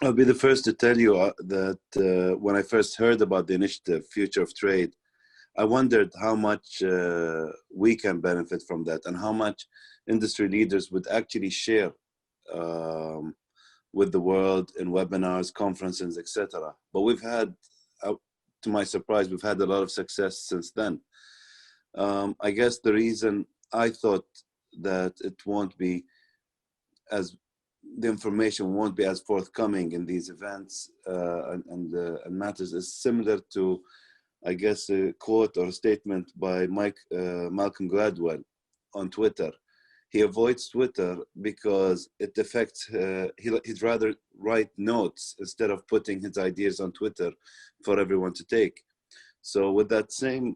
I'll be the first to tell you that when I first heard about the initiative, Future of Trade, I wondered how much we can benefit from that and how much industry leaders would actually share um, with the world in webinars, conferences, etc. But we've had, to my surprise, we've had a lot of success since then. I guess the reason I thought that it won't be as the information won't be as forthcoming in these events and matters is similar to, I guess, a quote or a statement by Malcolm Gladwell on Twitter. He avoids Twitter because it affects, he'd rather write notes instead of putting his ideas on Twitter for everyone to take. So with that same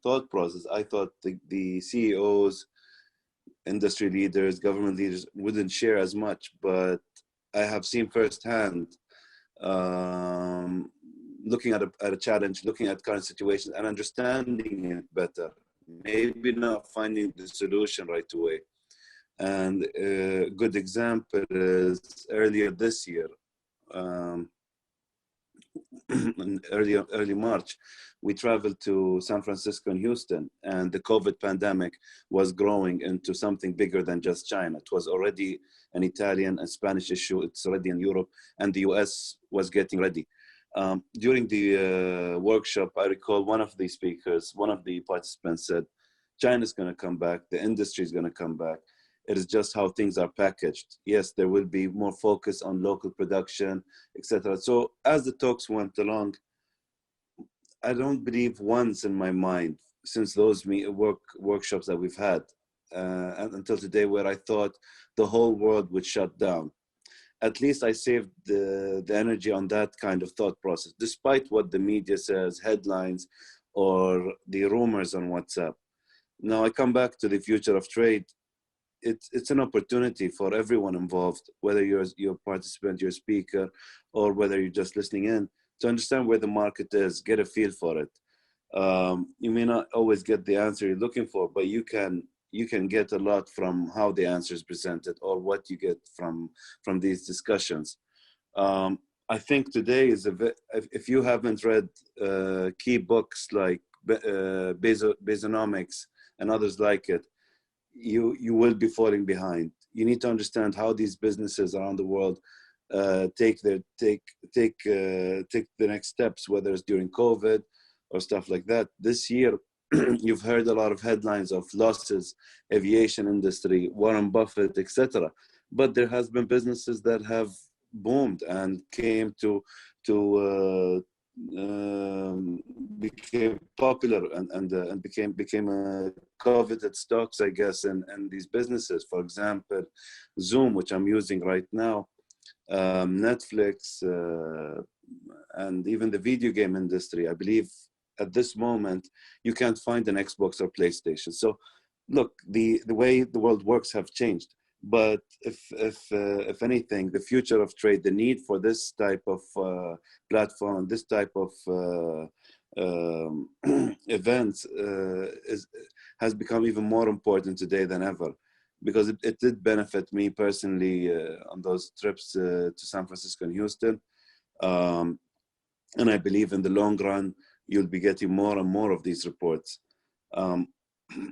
thought process, I thought the CEOs, industry leaders, government leaders wouldn't share as much, but I have seen firsthand, looking at a challenge, looking at current situations and understanding it better, maybe not finding the solution right away. And a good example is earlier this year, in early March, we traveled to San Francisco and Houston, and the COVID pandemic was growing into something bigger than just China. It was already an Italian and Spanish issue. It's already in Europe, and the US was getting ready. During the workshop, I recall one of the speakers, one of the participants said, China's going to come back, the industry is going to come back. It is just how things are packaged. Yes, there will be more focus on local production, etc. So as the talks went along, I don't believe once in my mind, since those workshops that we've had, and until today, where I thought the whole world would shut down. At least I saved the energy on that kind of thought process, despite what the media says, headlines, or the rumors on WhatsApp. Now I come back to the future of trade. It's an opportunity for everyone involved, whether you're a participant, you're a speaker, or whether you're just listening in, to understand where the market is, get a feel for it. You may not always get the answer you're looking for, but you can get a lot from how the answer is presented or what you get from these discussions. I think today is if you haven't read key books like Bezonomics and others like it, you will be falling behind. You need to understand how these businesses around the world take the next steps, whether it's during COVID or stuff like that. This year, you've heard a lot of headlines of losses, aviation industry, Warren Buffett, etc. But there has been businesses that have boomed and came to became popular and became coveted stocks, I guess, and these businesses. For example, Zoom, which I'm using right now, Netflix, and even the video game industry. I believe at this moment you can't find an Xbox or PlayStation. So look, the way the world works have changed. But if anything, the future of trade, the need for this type of platform, this type of events has become even more important today than ever, because it did benefit me personally on those trips to San Francisco and Houston. And I believe in the long run, you'll be getting more and more of these reports.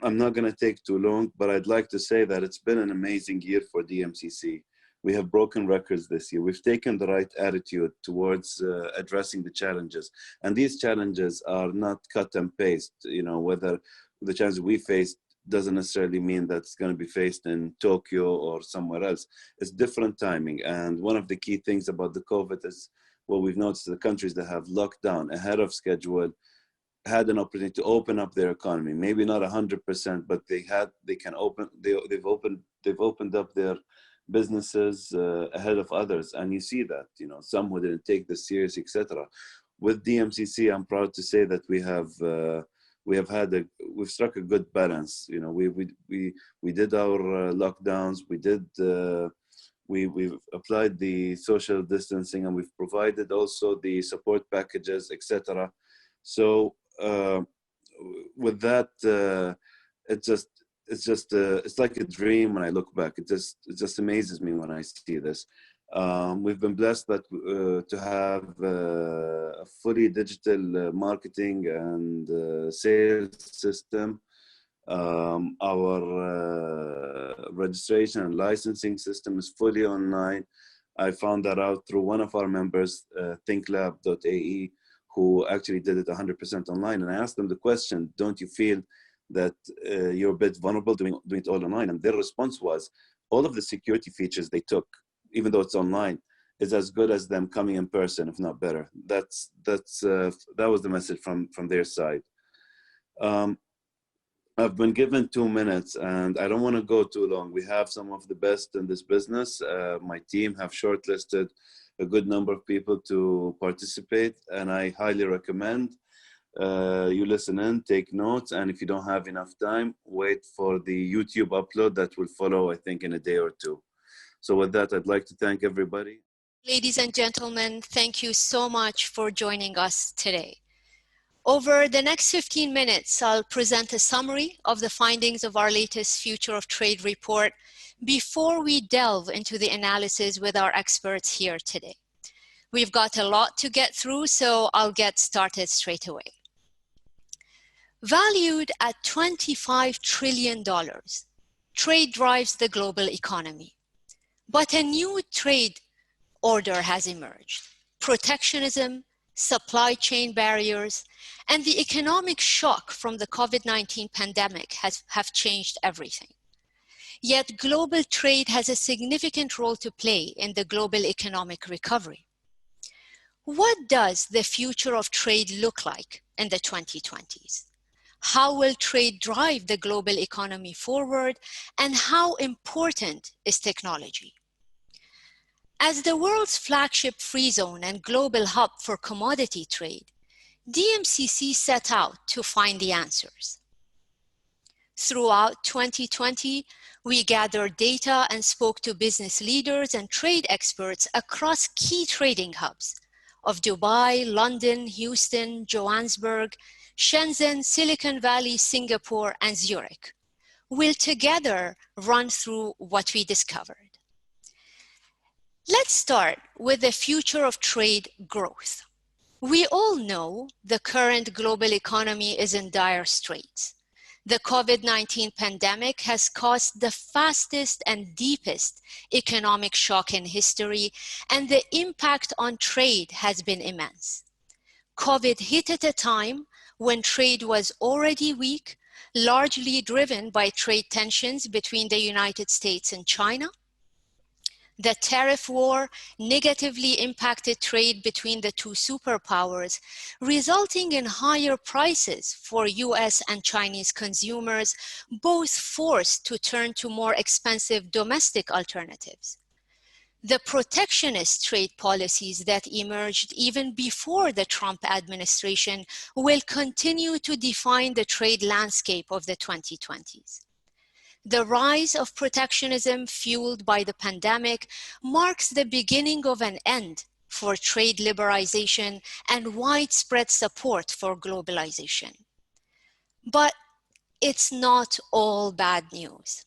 I'm not going to take too long, but I'd like to say that it's been an amazing year for DMCC. We have broken records this year. We've taken the right attitude towards addressing the challenges. And these challenges are not cut and paste. You know, whether the challenges we faced doesn't necessarily mean that it's going to be faced in Tokyo or somewhere else. It's different timing. And one of the key things about the COVID is what we've noticed, the countries that have locked down ahead of schedule had an opportunity to open up their economy. Maybe not 100%, but they've opened up their businesses ahead of others. And you see that, you know, some who didn't take this serious, etc. With DMCC, I'm proud to say that we've struck a good balance. You know, we did our lockdowns, we've applied the social distancing, and we've provided also the support packages, etc. So with that, it's like a dream when I look back. It just amazes me when I see this. We've been blessed that to have a fully digital marketing and sales system. Our registration and licensing system is fully online. I found that out through one of our members, thinklab.ae, who actually did it 100% online. And I asked them the question, don't you feel that you're a bit vulnerable doing it all online? And their response was, all of the security features they took, even though it's online, is as good as them coming in person, if not better. That was the message from their side. I've been given 2 minutes and I don't want to go too long. We have some of the best in this business. My team have shortlisted a good number of people to participate, and I highly recommend you listen in, take notes, and if you don't have enough time, wait for the YouTube upload that will follow, I think, in a day or two. So with that, I'd like to thank everybody. Ladies and gentlemen, thank you so much for joining us today. Over the next 15 minutes, I'll present a summary of the findings of our latest Future of Trade report before we delve into the analysis with our experts here today. We've got a lot to get through, so I'll get started straight away. Valued at $25 trillion, trade drives the global economy. But a new trade order has emerged. Protectionism, supply chain barriers, and the economic shock from the COVID-19 pandemic have changed everything. Yet global trade has a significant role to play in the global economic recovery. What does the future of trade look like in the 2020s? How will trade drive the global economy forward, and how important is technology? As the world's flagship free zone and global hub for commodity trade, DMCC set out to find the answers. Throughout 2020, we gathered data and spoke to business leaders and trade experts across key trading hubs of Dubai, London, Houston, Johannesburg, Shenzhen, Silicon Valley, Singapore, and Zurich. We'll together run through what we discovered. Let's start with the future of trade growth. We all know the current global economy is in dire straits. The COVID-19 pandemic has caused the fastest and deepest economic shock in history, and the impact on trade has been immense. COVID hit at a time when trade was already weak, largely driven by trade tensions between the United States and China. The tariff war negatively impacted trade between the two superpowers, resulting in higher prices for US and Chinese consumers, both forced to turn to more expensive domestic alternatives. The protectionist trade policies that emerged even before the Trump administration will continue to define the trade landscape of the 2020s. The rise of protectionism fueled by the pandemic marks the beginning of an end for trade liberalization and widespread support for globalization. But it's not all bad news.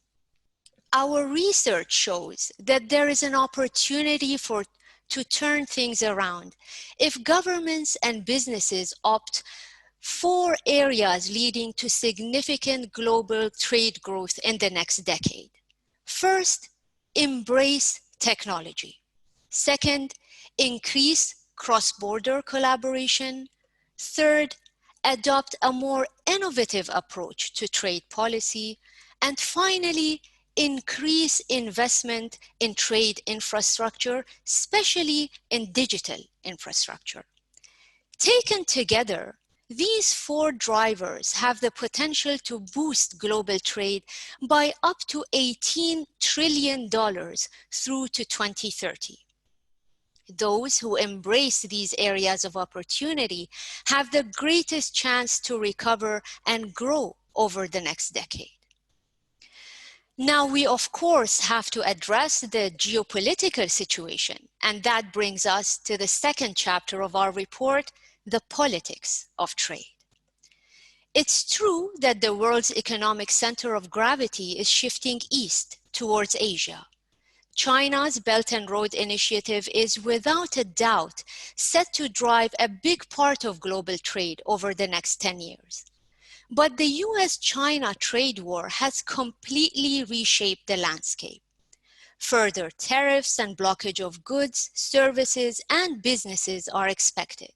Our research shows that there is an opportunity to turn things around if governments and businesses opt 4 areas leading to significant global trade growth in the next decade. First, embrace technology. Second, increase cross-border collaboration. Third, adopt a more innovative approach to trade policy. And finally, increase investment in trade infrastructure, especially in digital infrastructure. Taken together, these 4 drivers have the potential to boost global trade by up to $18 trillion through to 2030. Those who embrace these areas of opportunity have the greatest chance to recover and grow over the next decade. Now, we of course have to address the geopolitical situation, and that brings us to the second chapter of our report, the politics of trade. It's true that the world's economic center of gravity is shifting east towards Asia. China's Belt and Road Initiative is without a doubt set to drive a big part of global trade over the next 10 years. But the US-China trade war has completely reshaped the landscape. Further tariffs and blockage of goods, services, and businesses are expected.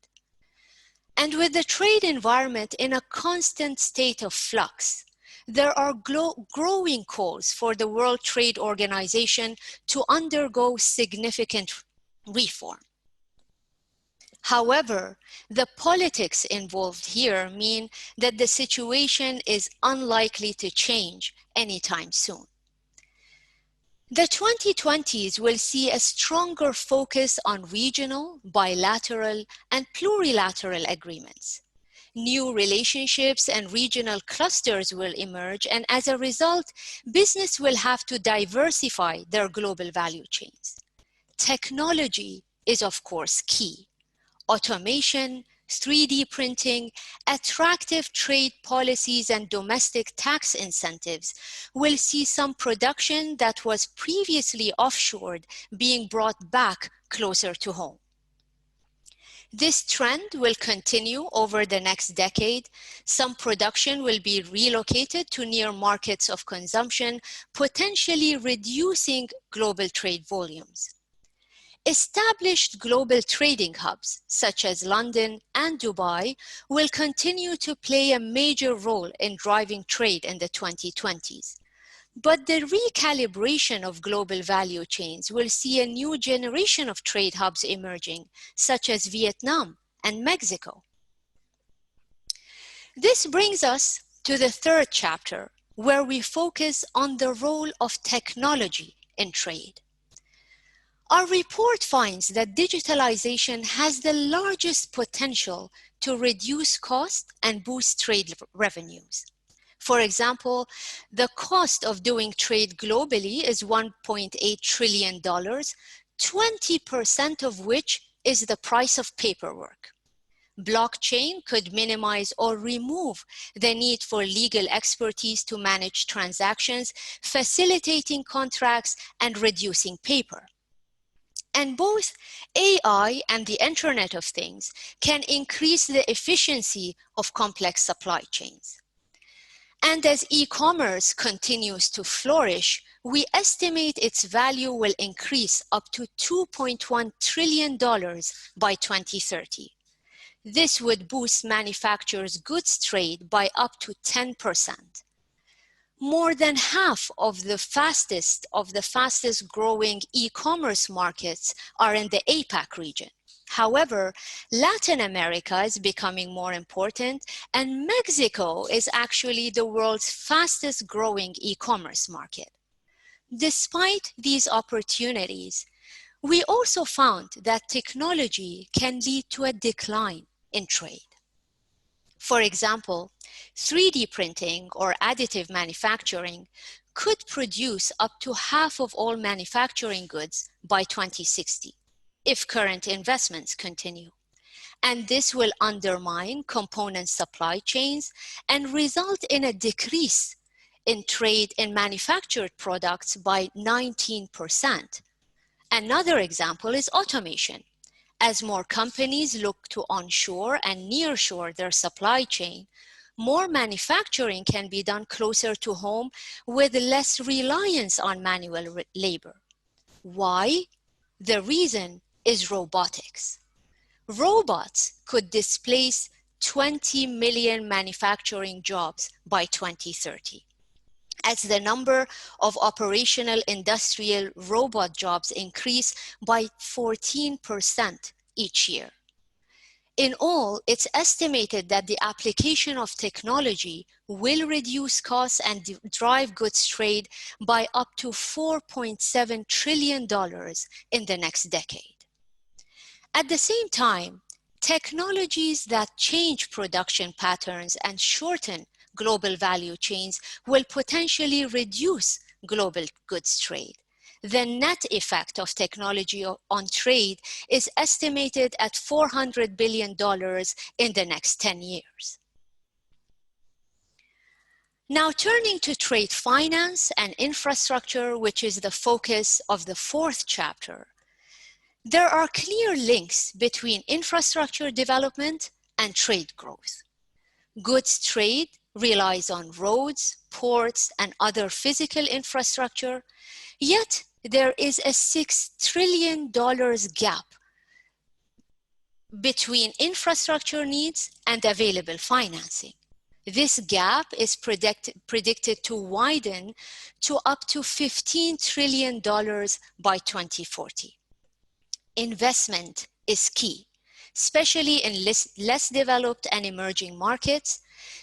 And with the trade environment in a constant state of flux, there are growing calls for the World Trade Organization to undergo significant reform. However, the politics involved here mean that the situation is unlikely to change anytime soon. The 2020s will see a stronger focus on regional, bilateral, and plurilateral agreements. New relationships and regional clusters will emerge, and as a result, business will have to diversify their global value chains. Technology is, of course, key. Automation, 3D printing, attractive trade policies, and domestic tax incentives will see some production that was previously offshored being brought back closer to home. This trend will continue over the next decade. Some production will be relocated to near markets of consumption, potentially reducing global trade volumes. Established global trading hubs, such as London and Dubai, will continue to play a major role in driving trade in the 2020s. But the recalibration of global value chains will see a new generation of trade hubs emerging, such as Vietnam and Mexico. This brings us to the third chapter, where we focus on the role of technology in trade. Our report finds that digitalization has the largest potential to reduce cost and boost trade revenues. For example, the cost of doing trade globally is $1.8 trillion, 20% of which is the price of paperwork. Blockchain could minimize or remove the need for legal expertise to manage transactions, facilitating contracts and reducing paper. And both AI and the Internet of Things can increase the efficiency of complex supply chains. And as e-commerce continues to flourish, we estimate its value will increase up to $2.1 trillion by 2030. This would boost manufacturers' goods trade by up to 10%. More than half of the fastest growing e-commerce markets are in the APAC region. However, Latin America is becoming more important, and Mexico is actually the world's fastest growing e-commerce market. Despite these opportunities, we also found that technology can lead to a decline in trade. For example, 3D printing or additive manufacturing could produce up to half of all manufacturing goods by 2060 if current investments continue. And this will undermine component supply chains and result in a decrease in trade in manufactured products by 19%. Another example is automation. As more companies look to onshore and nearshore their supply chain, more manufacturing can be done closer to home with less reliance on manual labor. Why? The reason is robotics. Robots could displace 20 million manufacturing jobs by 2030. As the number of operational industrial robot jobs increase by 14% each year. In all, it's estimated that the application of technology will reduce costs and drive goods trade by up to $4.7 trillion in the next decade. At the same time, technologies that change production patterns and shorten global value chains will potentially reduce global goods trade. The net effect of technology on trade is estimated at $400 billion in the next 10 years. Now turning to trade finance and infrastructure, which is the focus of the fourth chapter, there are clear links between infrastructure development and trade growth. Goods trade relies on roads, ports, and other physical infrastructure, yet there is a $6 trillion gap between infrastructure needs and available financing. This gap is predicted to widen to up to $15 trillion by 2040. Investment is key, especially in less developed and emerging markets.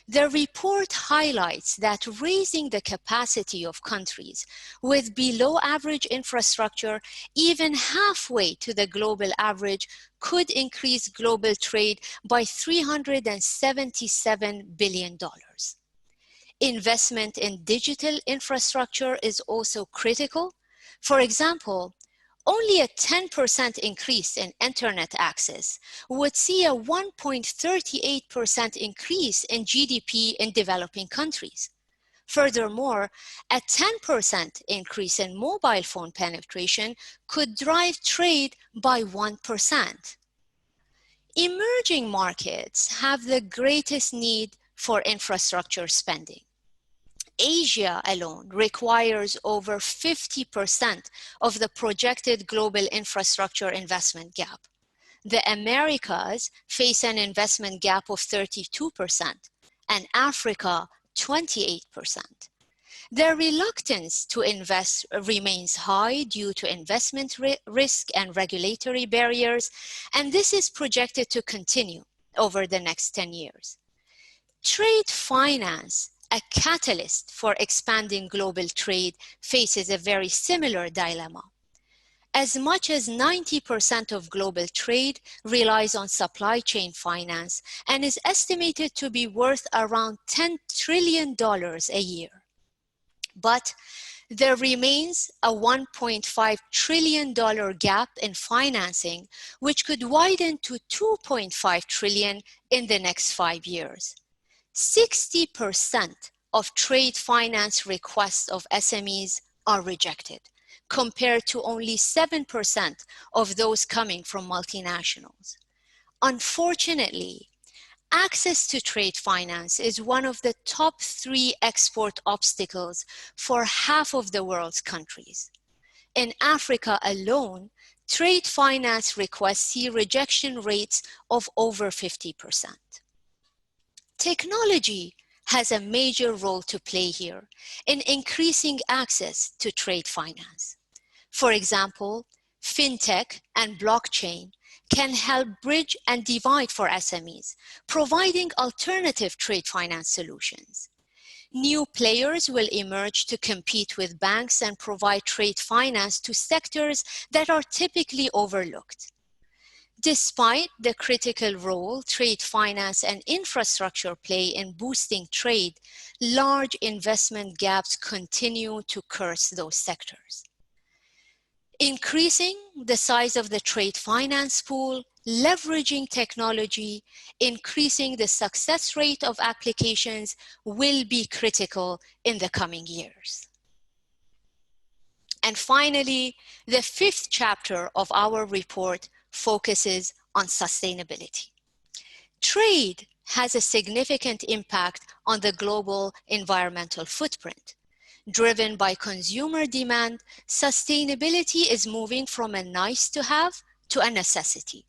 The report highlights that raising the capacity of countries with below average infrastructure even halfway to the global average could increase global trade by $377 billion. Investment in digital infrastructure is also critical. For example, only a 10% increase in internet access would see a 1.38% increase in GDP in developing countries. Furthermore, a 10% increase in mobile phone penetration could drive trade by 1%. Emerging markets have the greatest need for infrastructure spending. Asia alone requires over 50% of the projected global infrastructure investment gap. The Americas face an investment gap of 32%, and Africa 28%. Their reluctance to invest remains high due to investment risk and regulatory barriers, and this is projected to continue over the next 10 years. Trade finance, a catalyst for expanding global trade, faces a very similar dilemma. As much as 90% of global trade relies on supply chain finance and is estimated to be worth around $10 trillion a year. But there remains a $1.5 trillion gap in financing, which could widen to $2.5 trillion in the next 5 years. 60% of trade finance requests of SMEs are rejected, compared to only 7% of those coming from multinationals. Unfortunately, access to trade finance is one of the top 3 export obstacles for half of the world's countries. In Africa alone, trade finance requests see rejection rates of over 50%. Technology has a major role to play here in increasing access to trade finance. For example, fintech and blockchain can help bridge and divide for SMEs, providing alternative trade finance solutions. New players will emerge to compete with banks and provide trade finance to sectors that are typically overlooked. Despite the critical role trade finance and infrastructure play in boosting trade, large investment gaps continue to curse those sectors. Increasing the size of the trade finance pool, leveraging technology, increasing the success rate of applications will be critical in the coming years. And finally, the 5th chapter of our report focuses on sustainability. Trade has a significant impact on the global environmental footprint. Driven by consumer demand, sustainability is moving from a nice to have to a necessity.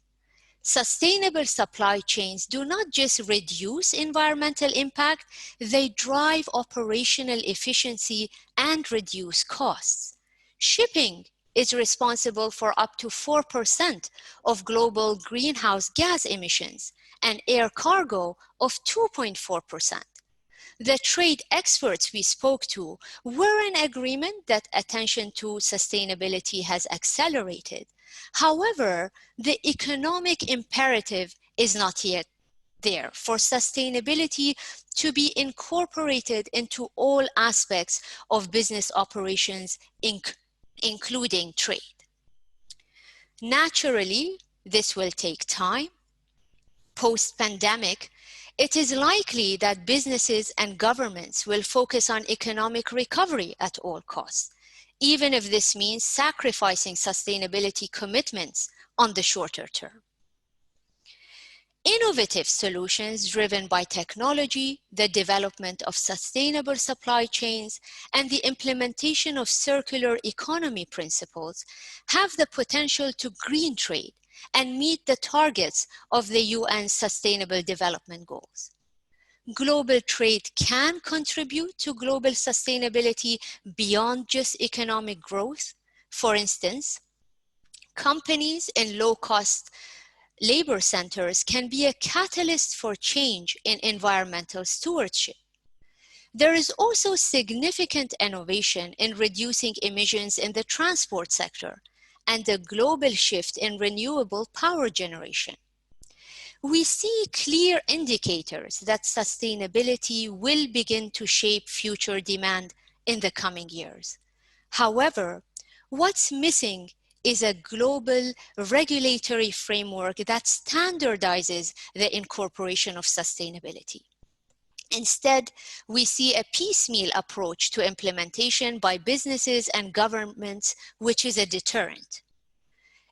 Sustainable supply chains do not just reduce environmental impact, they drive operational efficiency and reduce costs. Shipping is responsible for up to 4% of global greenhouse gas emissions and air cargo of 2.4%. The trade experts we spoke to were in agreement that attention to sustainability has accelerated. However, the economic imperative is not yet there for sustainability to be incorporated into all aspects of business operations, including trade. Naturally, this will take time. Post-pandemic, It is likely that businesses and governments will focus on economic recovery at all costs, even if this means sacrificing sustainability commitments on the shorter term. Innovative solutions driven by technology, the development of sustainable supply chains, and the implementation of circular economy principles have the potential to green trade and meet the targets of the UN Sustainable Development Goals. Global trade can contribute to global sustainability beyond just economic growth. For instance, companies in low-cost labor centers can be a catalyst for change in environmental stewardship. There is also significant innovation in reducing emissions in the transport sector and a global shift in renewable power generation. We see clear indicators that sustainability will begin to shape future demand in the coming years. However, what's missing is a global regulatory framework that standardizes the incorporation of sustainability. Instead, we see a piecemeal approach to implementation by businesses and governments, which is a deterrent.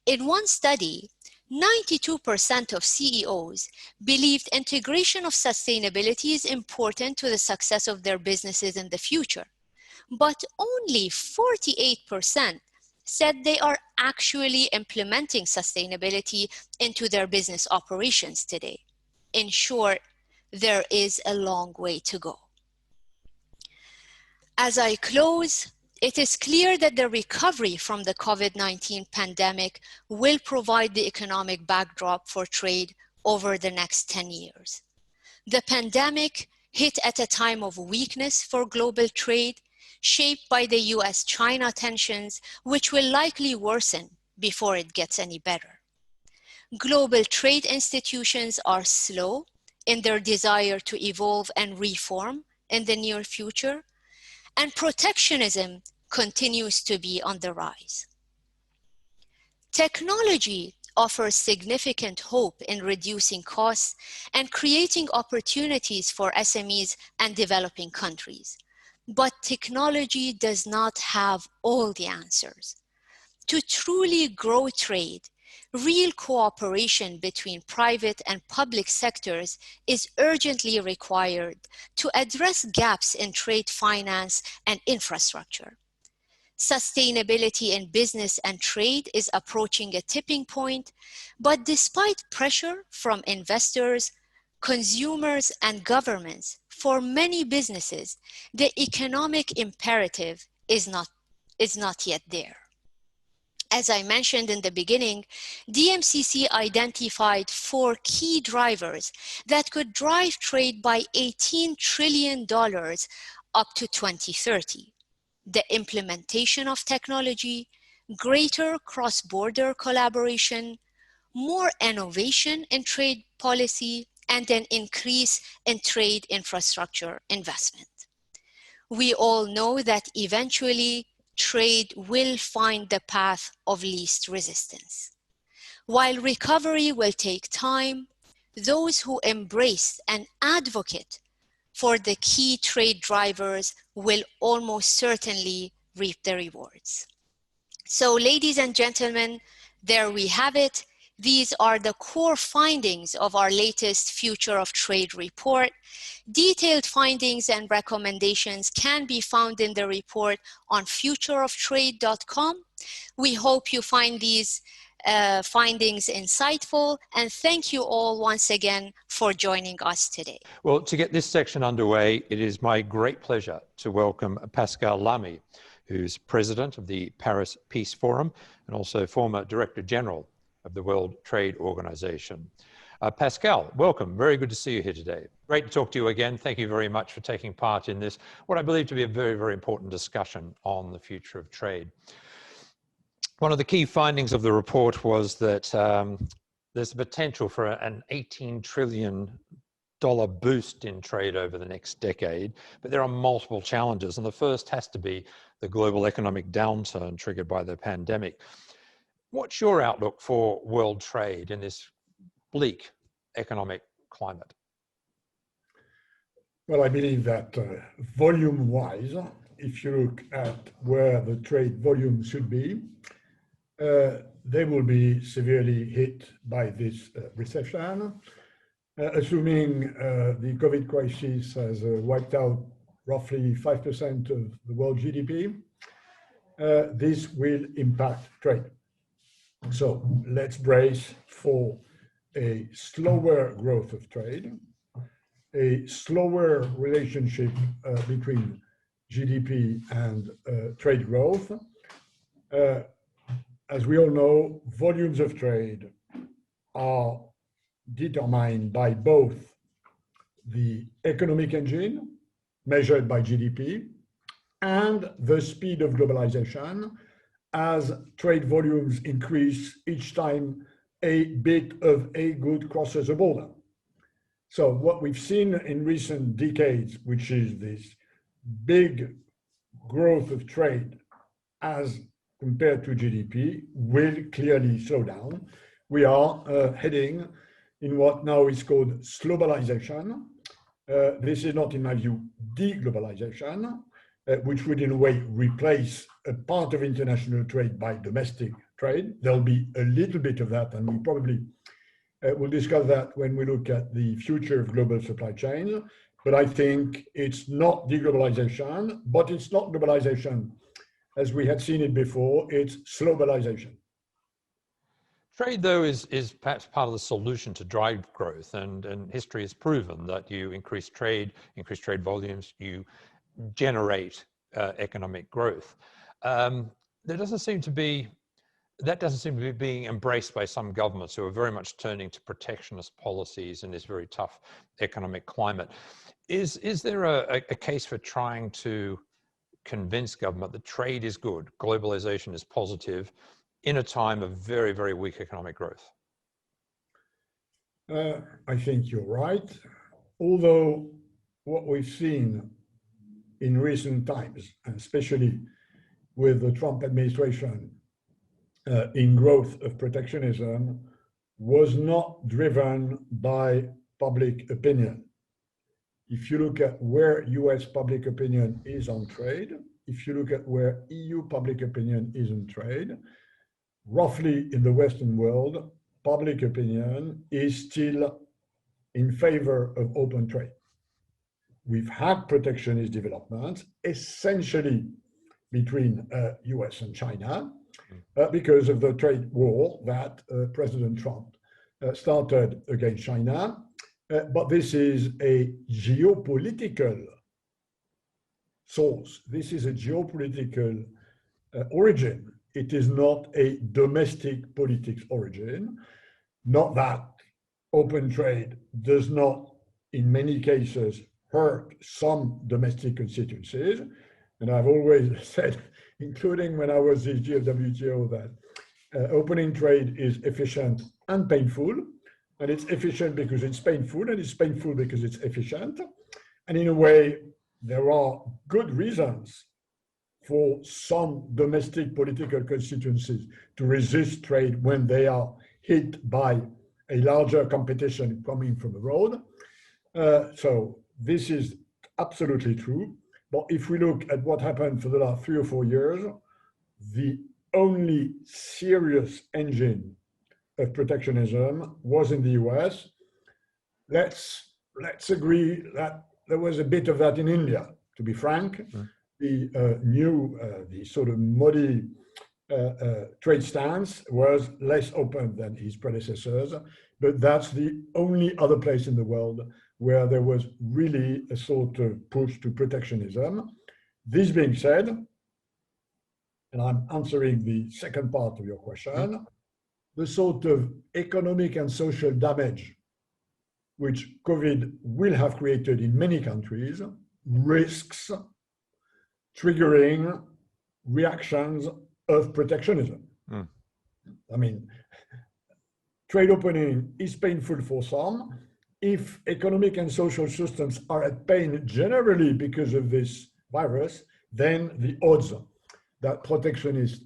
In one study, 92% of CEOs believed integration of sustainability is important to the success of their businesses in the future, but only 48% said they are actually implementing sustainability into their business operations today. In short, there is a long way to go. As I close, it is clear that the recovery from the COVID-19 pandemic will provide the economic backdrop for trade over the next 10 years. The pandemic hit at a time of weakness for global trade, shaped by the US-China tensions, which will likely worsen before it gets any better. Global trade institutions are slow in their desire to evolve and reform in the near future, and protectionism continues to be on the rise. Technology offers significant hope in reducing costs and creating opportunities for SMEs and developing countries. But technology does not have all the answers. To truly grow trade, real cooperation between private and public sectors is urgently required to address gaps in trade finance and infrastructure. Sustainability in business and trade is approaching a tipping point, but despite pressure from investors, consumers, and governments, for many businesses, the economic imperative is not yet there. As I mentioned in the beginning, DMCC identified 4 key drivers that could drive trade by $18 trillion up to 2030. The implementation of technology, greater cross-border collaboration, more innovation in trade policy, and an increase in trade infrastructure investment. We all know that eventually trade will find the path of least resistance. While recovery will take time, those who embrace and advocate for the key trade drivers will almost certainly reap the rewards. So, ladies and gentlemen, there we have it. These are the core findings of our latest Future of Trade report. Detailed findings and recommendations can be found in the report on futureoftrade.com. We hope you find these findings insightful, and thank you all once again for joining us today. Well, to get this section underway, it is my great pleasure to welcome Pascal Lamy, who's president of the Paris Peace Forum and also former Director General of the World Trade Organization. Pascal, welcome. Very good to see you here today. Great to talk to you again. Thank you very much for taking part in this, what I believe to be a very, very important discussion on the future of trade. One of the key findings of the report was that there's a potential for an $18 trillion boost in trade over the next decade, but there are multiple challenges, and the first has to be the global economic downturn triggered by the pandemic. What's your outlook for world trade in this bleak economic climate? Well, I believe that volume-wise, if you look at where the trade volume should be, they will be severely hit by this recession. Assuming the COVID crisis has wiped out roughly 5% of the world GDP, this will impact trade. So let's brace for a slower growth of trade, a slower relationship between GDP and trade growth. As we all know, volumes of trade are determined by both the economic engine, measured by GDP, and the speed of globalization, as trade volumes increase each time a bit of a good crosses a border. So what we've seen in recent decades, which is this big growth of trade as compared to GDP, will clearly slow down. We are heading in what now is called globalization. This is not, in my view, deglobalization, which would in a way replace a part of international trade by domestic trade. There'll be a little bit of that, and we probably will discuss that when we look at the future of global supply chains. But I think it's not deglobalization, but it's not globalization as we had seen it before, it's globalization. Trade, though, is perhaps part of the solution to drive growth, and history has proven that you increase trade volumes, you generate economic growth. That doesn't seem to be being embraced by some governments who are very much turning to protectionist policies in this very tough economic climate. Is there a case for trying to convince government that trade is good, globalization is positive, in a time of very, very weak economic growth? I think you're right. Although what we've seen in recent times, and especially with the Trump administration in growth of protectionism, was not driven by public opinion. If you look at where US public opinion is on trade, if you look at where EU public opinion is on trade, roughly in the Western world, public opinion is still in favor of open trade. We've had protectionist developments, essentially between US and China, because of the trade war that President Trump started against China. But this is a geopolitical source. This is a geopolitical origin. It is not a domestic politics origin. Not that open trade does not, in many cases, hurt some domestic constituencies. And I've always said, including when I was the GFWTO, that opening trade is efficient and painful. And it's efficient because it's painful, and it's painful because it's efficient. And in a way, there are good reasons for some domestic political constituencies to resist trade when they are hit by a larger competition coming from abroad. So this is absolutely true. But if we look at what happened for the last 3 or 4 years, the only serious engine of protectionism was in the US. Let's agree that there was a bit of that in India, to be frank. The sort of Modi trade stance was less open than his predecessors, but that's the only other place in the world where there was really a sort of push to protectionism. This being said, and I'm answering the second part of your question, the sort of economic and social damage which COVID will have created in many countries risks triggering reactions of protectionism. I mean, trade opening is painful for some. If economic and social systems are at pain generally because of this virus, then the odds that protectionist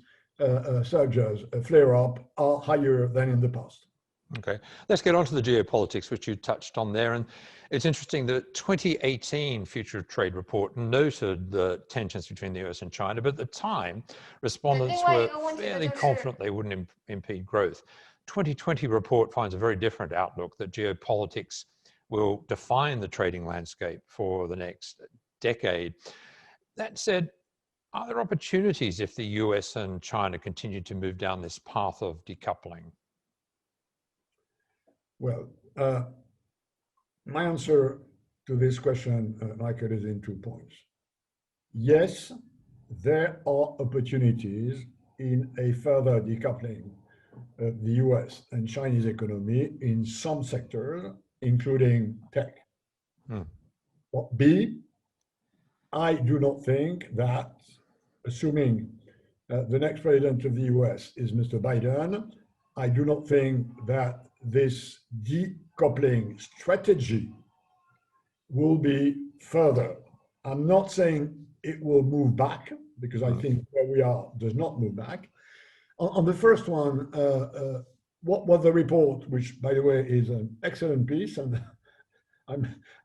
surges flare up are higher than in the past. Okay, let's get on to the geopolitics, which you touched on there. And it's interesting that 2018 Future of Trade report noted the tensions between the US and China, but at the time, respondents were fairly confident they wouldn't impede growth. 2020 report finds a very different outlook, that geopolitics will define the trading landscape for the next decade. That said, are there opportunities if the US and China continue to move down this path of decoupling? Well, my answer to this question, Michael, is in 2 points. Yes, there are opportunities in a further decoupling of the US and Chinese economy in some sectors, including tech. But B, I do not think that, assuming the next president of the US is Mr. Biden, I do not think that this decoupling strategy will be further. I'm not saying it will move back, because I think where we are does not move back. On the first one, what the report, which by the way is an excellent piece, and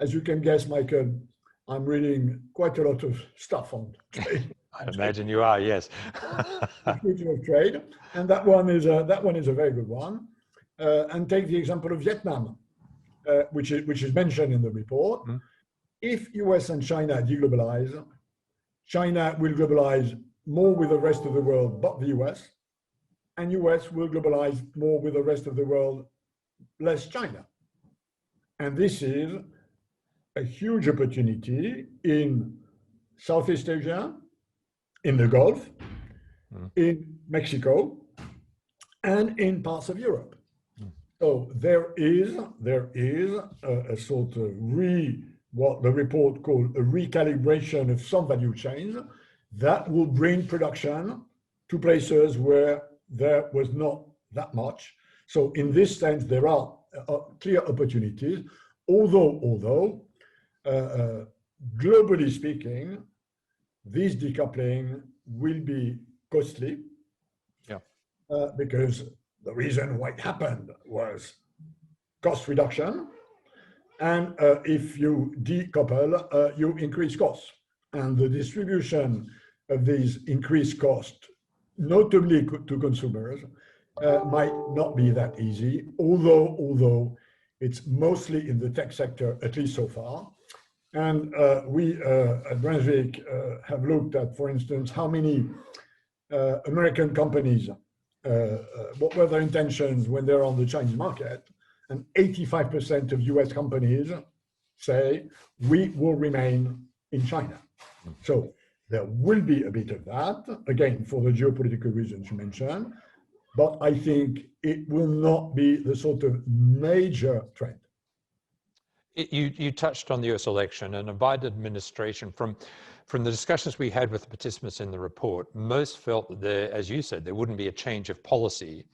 as you can guess, Michael, I'm reading quite a lot of stuff on trade. I imagine you are, yes. The future of trade, and that one is a very good one. And take the example of Vietnam, which is mentioned in the report. If US and China deglobalize, China will globalize more with the rest of the world but the US, and US will globalize more with the rest of the world, less China. And this is a huge opportunity in Southeast Asia, in the Gulf, in Mexico, and in parts of Europe. So there is a sort of what the report called a recalibration of some value chains that will bring production to places where there was not that much. So in this sense, there are clear opportunities, although globally speaking, this decoupling will be costly. Because the reason why it happened was cost reduction. And if you decouple, you increase costs. And the distribution of these increased costs, notably to consumers, might not be that easy, although it's mostly in the tech sector, at least so far. And we at Brunswick have looked at, for instance, how many American companies, what were their intentions when they're on the Chinese market, and 85% of US companies say, we will remain in China. So there will be a bit of that, again, for the geopolitical reasons you mentioned, but I think it will not be the sort of major trend. You touched on the US election, and a Biden administration, from the discussions we had with the participants in the report, most felt that there, as you said, there wouldn't be a change of policy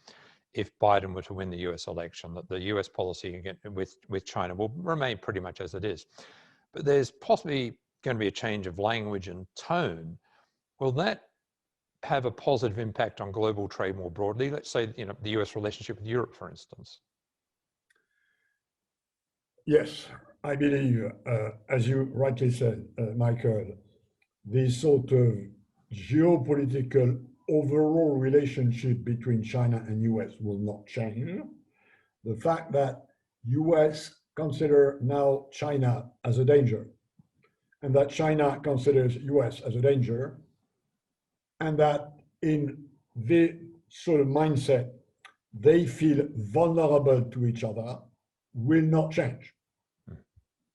if Biden were to win the US election, that the US policy with China will remain pretty much as it is. But there's possibly going to be a change of language and tone. Will that have a positive impact on global trade more broadly? Let's say, the US relationship with Europe, for instance. Yes, I believe, as you rightly said, Michael, this sort of geopolitical overall relationship between China and US will not change. The fact that US consider now China as a danger, and that China considers US as a danger, and that in the sort of mindset, they feel vulnerable to each other, will not change.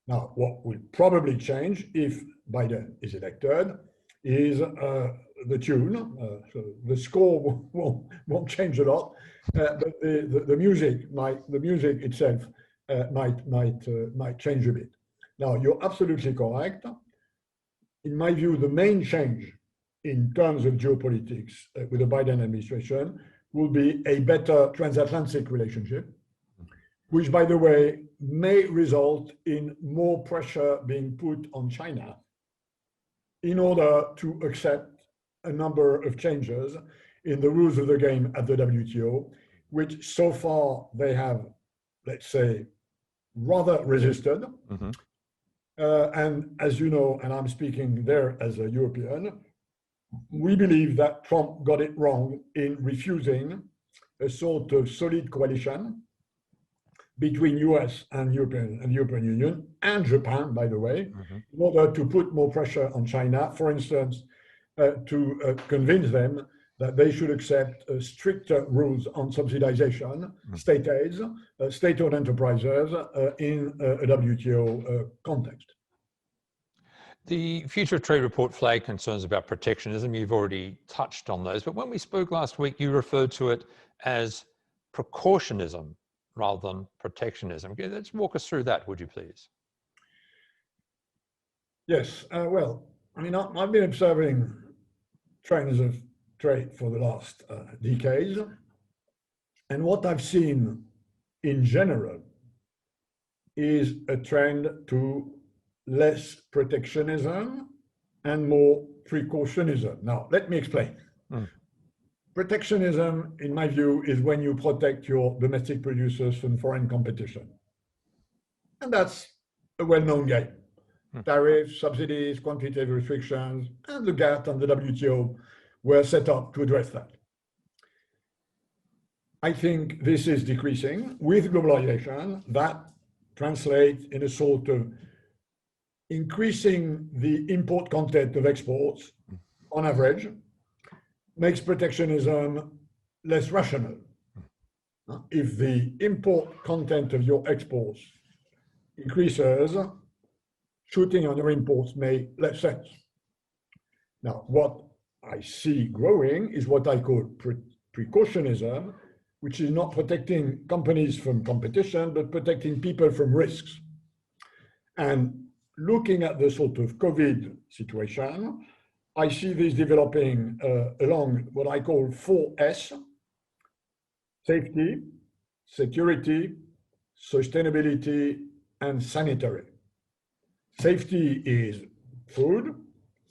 Now, what will probably change if Biden is elected is the tune. So the score won't change a lot, but the music itself might change a bit. Now, you're absolutely correct. In my view, the main change in terms of geopolitics with the Biden administration will be a better transatlantic relationship, which, by the way, may result in more pressure being put on China in order to accept a number of changes in the rules of the game at the WTO, which so far they have, let's say, rather resisted. Mm-hmm. And as you know, and I'm speaking there as a European, we believe that Trump got it wrong in refusing a sort of solid coalition between US and European Union and Japan, by the way, Mm-hmm. in order to put more pressure on China, for instance, to convince them that they should accept stricter rules on subsidization, state aids, state-owned enterprises in a WTO context. The Future of Trade report flagged concerns about protectionism. You've already touched on those, but when we spoke last week, you referred to it as precautionism rather than protectionism. Okay, let's walk us through that, would you please? Yes, well, I mean, I've been observing trends of trade for the last decades, and what I've seen in general is a trend to less protectionism and more precautionism. Now, let me explain. Protectionism, in my view, is when you protect your domestic producers from foreign competition. And that's a well-known game. Tariffs, subsidies, quantitative restrictions, and the GATT and the WTO were set up to address that. I think this is decreasing. With globalization, that translates in a sort of increasing the import content of exports on average, makes protectionism less rational. If the import content of your exports increases, shooting on your imports makes less sense. Now, what I see growing is what I call precautionism, which is not protecting companies from competition, but protecting people from risks. And looking at the sort of COVID situation, I see this developing along what I call 4S: safety, security, sustainability, and sanitary. Safety is food,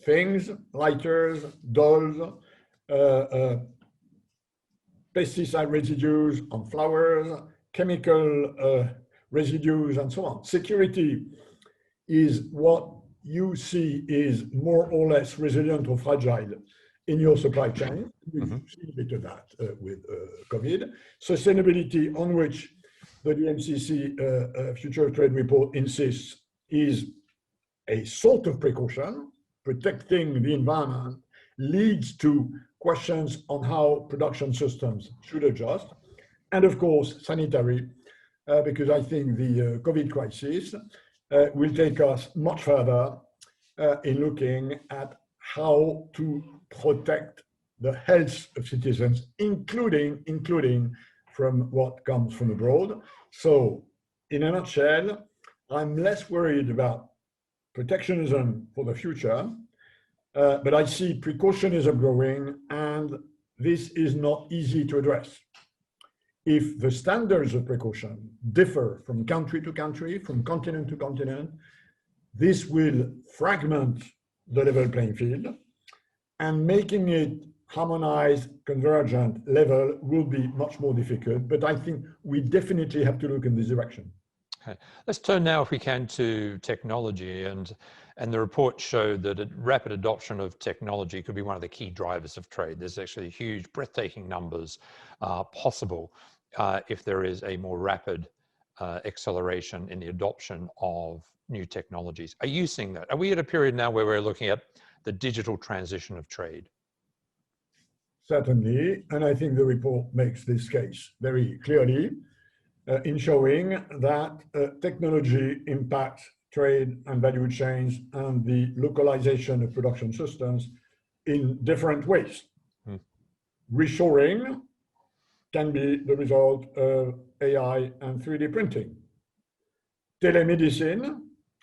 things, lighters, dolls, pesticide residues on flowers, chemical residues, and so on. Security is what you see is more or less resilient or fragile in your supply chain. We've seen a bit of that with COVID. Sustainability, on which the DMCC Future of Trade report insists, is a sort of precaution. Protecting the environment leads to questions on how production systems should adjust. And of course, sanitary, because I think the COVID crisis will take us much further in looking at how to protect the health of citizens, including from what comes from abroad. So, in a nutshell, I'm less worried about protectionism for the future, but I see precautionism growing, and this is not easy to address. If the standards of precaution differ from country to country, from continent to continent, this will fragment the level playing field, and making it harmonized, convergent level will be much more difficult. But I think we definitely have to look in this direction. Okay. Let's turn now, if we can, to technology. And the report showed that a rapid adoption of technology could be one of the key drivers of trade. There's actually huge, breathtaking numbers possible if there is a more rapid acceleration in the adoption of new technologies. Are you seeing that? Are we at a period now where we're looking at the digital transition of trade? Certainly, and I think the report makes this case very clearly in showing that technology impacts trade and value chains and the localization of production systems in different ways. Reshoring can be the result of AI and 3D printing. Telemedicine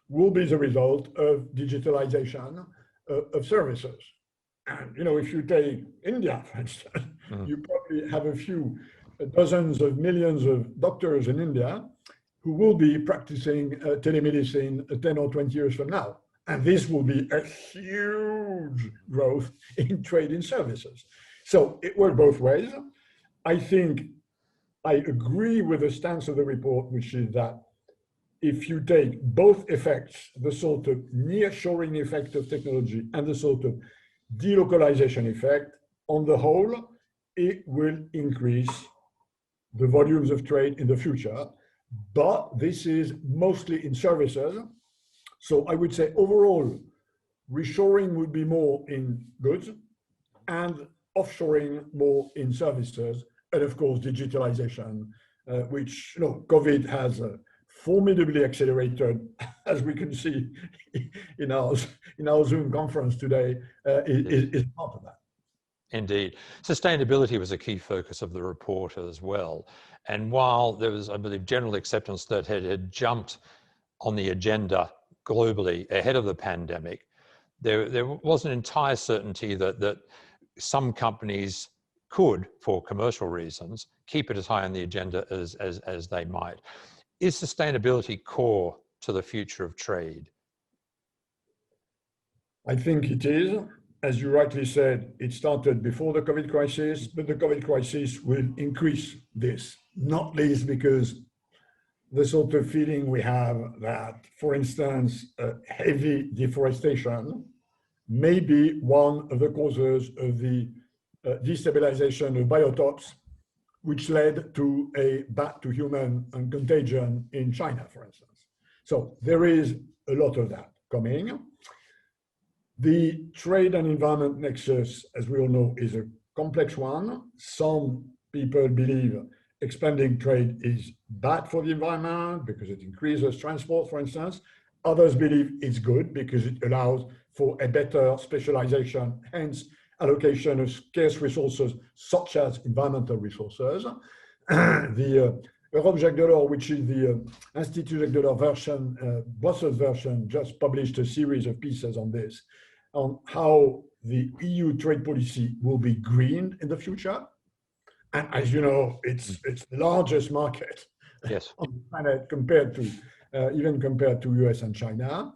will be the result of digitalization of services. And, you know, if you take India, for instance, you probably have a few dozens of millions of doctors in India who will be practicing telemedicine 10 or 20 years from now. And this will be a huge growth in trade in services. So it works both ways. I think I agree with the stance of the report, which is that if you take both effects, the sort of nearshoring effect of technology and the sort of delocalization effect, on the whole, it will increase the volumes of trade in the future. But this is mostly in services. So I would say overall, reshoring would be more in goods and offshoring more in services. And of course, digitalization, which COVID has formidably accelerated, as we can see in our Zoom conference today, is part of that. Indeed. Sustainability was a key focus of the report as well. And while there was, I believe, general acceptance that it had jumped on the agenda globally ahead of the pandemic, there was an entire certainty that some companies could, for commercial reasons, keep it as high on the agenda as they might. Is sustainability core to the future of trade? I think it is. As you rightly said, it started before the COVID crisis, but the COVID crisis will increase this, not least because the sort of feeling we have that, for instance, heavy deforestation may be one of the causes of the destabilization of biotopes, which led to a bat to human contagion in China, for instance. So there is a lot of that coming. The trade and environment nexus, as we all know, is a complex one. Some people believe expanding trade is bad for the environment because it increases transport, for instance. Others believe it's good because it allows for a better specialization, hence allocation of scarce resources such as environmental resources. The Europe Jacques Delors, which is the Institut Jacques Delors version, Brussels version, just published a series of pieces on this, on how the EU trade policy will be green in the future. And as you know, it's the largest market on the planet compared to, even compared to US and China.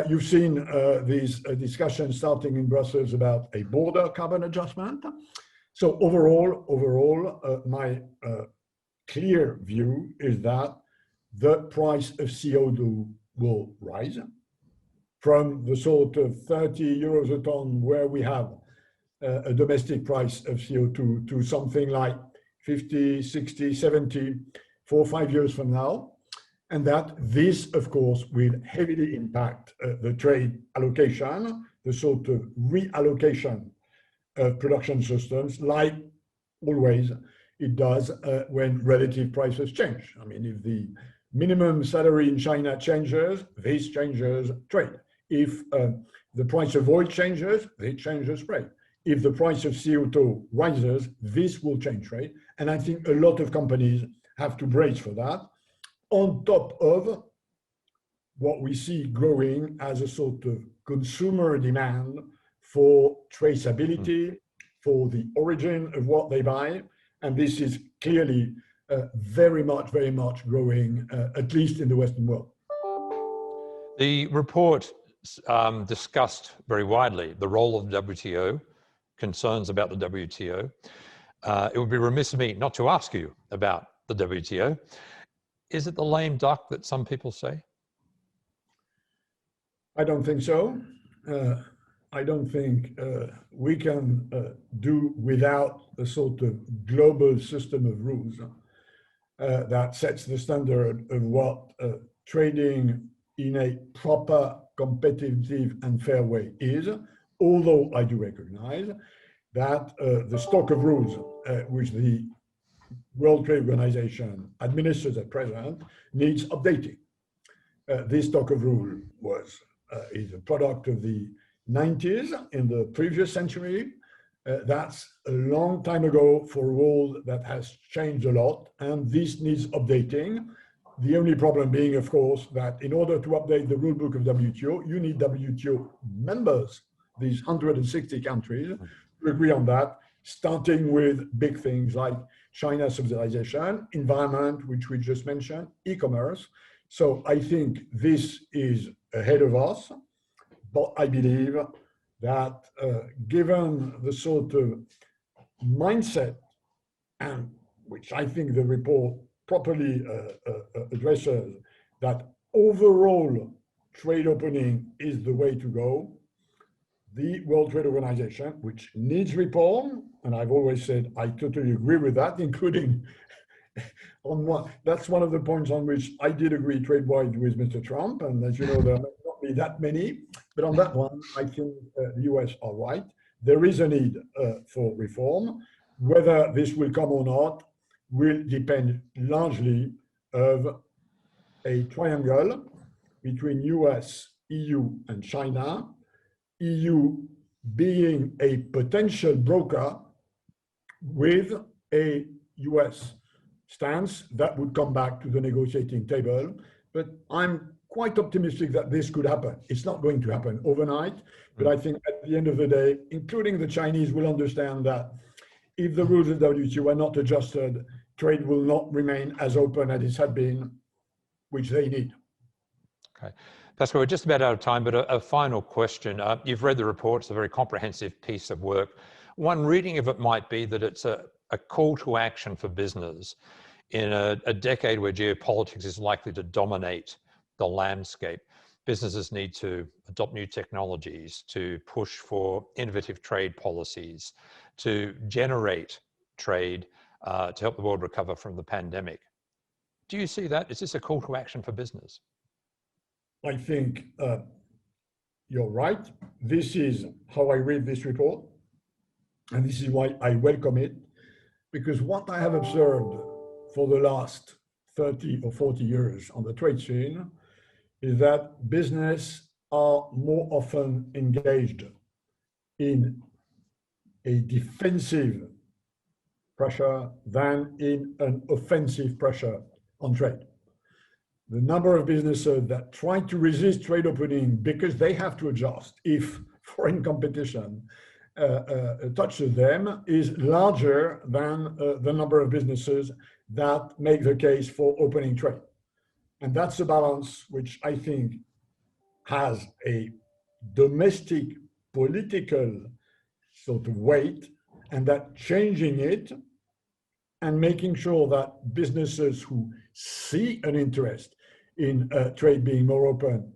You've seen these discussions starting in Brussels about a border carbon adjustment. So overall, my clear view is that the price of CO2 will rise from the sort of 30 euros a ton where we have a domestic price of CO2 to something like 50, 60, 70, 4 or 5 years from now. And that this, of course, will heavily impact the trade allocation, the sort of reallocation of production systems, like always it does when relative prices change. I mean, if the minimum salary in China changes, this changes trade. If the price of oil changes, it changes trade. If the price of CO2 rises, this will change trade. And I think a lot of companies have to brace for that, on top of what we see growing as a sort of consumer demand for traceability, for the origin of what they buy. And this is clearly very much growing, at least in the Western world. The report discussed very widely the role of the WTO, concerns about the WTO. It would be remiss of me not to ask you about the WTO. Is it the lame duck that some people say? I don't think so. I don't think we can do without a sort of global system of rules that sets the standard of what trading in a proper, competitive and fair way is, although I do recognize that the stock of rules which the World Trade Organization administers at present needs updating. This stock of rule is a product of the 90s in the previous century. That's a long time ago for a world that has changed a lot, and this needs updating. The only problem being, of course, that in order to update the rule book of WTO, you need WTO members, these 160 countries, to agree on that, starting with big things like China subsidization, environment, which we just mentioned, e-commerce. So I think this is ahead of us, but I believe that given the sort of mindset and which I think the report properly addresses, that overall trade opening is the way to go. The World Trade Organization, which needs reform, and I've always said I totally agree with that, including on one, that's one of the points on which I did agree trade-wide with Mr. Trump, and as you know, there may not be that many, but on that one, I think the US are right. There is a need for reform. Whether this will come or not will depend largely of a triangle between US, EU, and China, EU being a potential broker with a US stance that would come back to the negotiating table. But I'm quite optimistic that this could happen. It's not going to happen overnight, but I think at the end of the day, including the Chinese, will understand that if the rules of the WTO are not adjusted, trade will not remain as open as it had been, which they need. Okay. Pascal, we're just about out of time, but a final question. You've read the report. It's a very comprehensive piece of work. One reading of it might be that it's a call to action for business in a decade where geopolitics is likely to dominate the landscape. Businesses need to adopt new technologies, to push for innovative trade policies, to generate trade to help the world recover from the pandemic. Do you see that? Is this a call to action for business? I think you're right. This is how I read this report. And this is why I welcome it. Because what I have observed for the last 30 or 40 years on the trade scene is that business are more often engaged in a defensive pressure than in an offensive pressure on trade. The number of businesses that try to resist trade opening because they have to adjust if foreign competition touches them is larger than the number of businesses that make the case for opening trade. And that's a balance which I think has a domestic political sort of weight, and that changing it and making sure that businesses who see an interest in trade being more open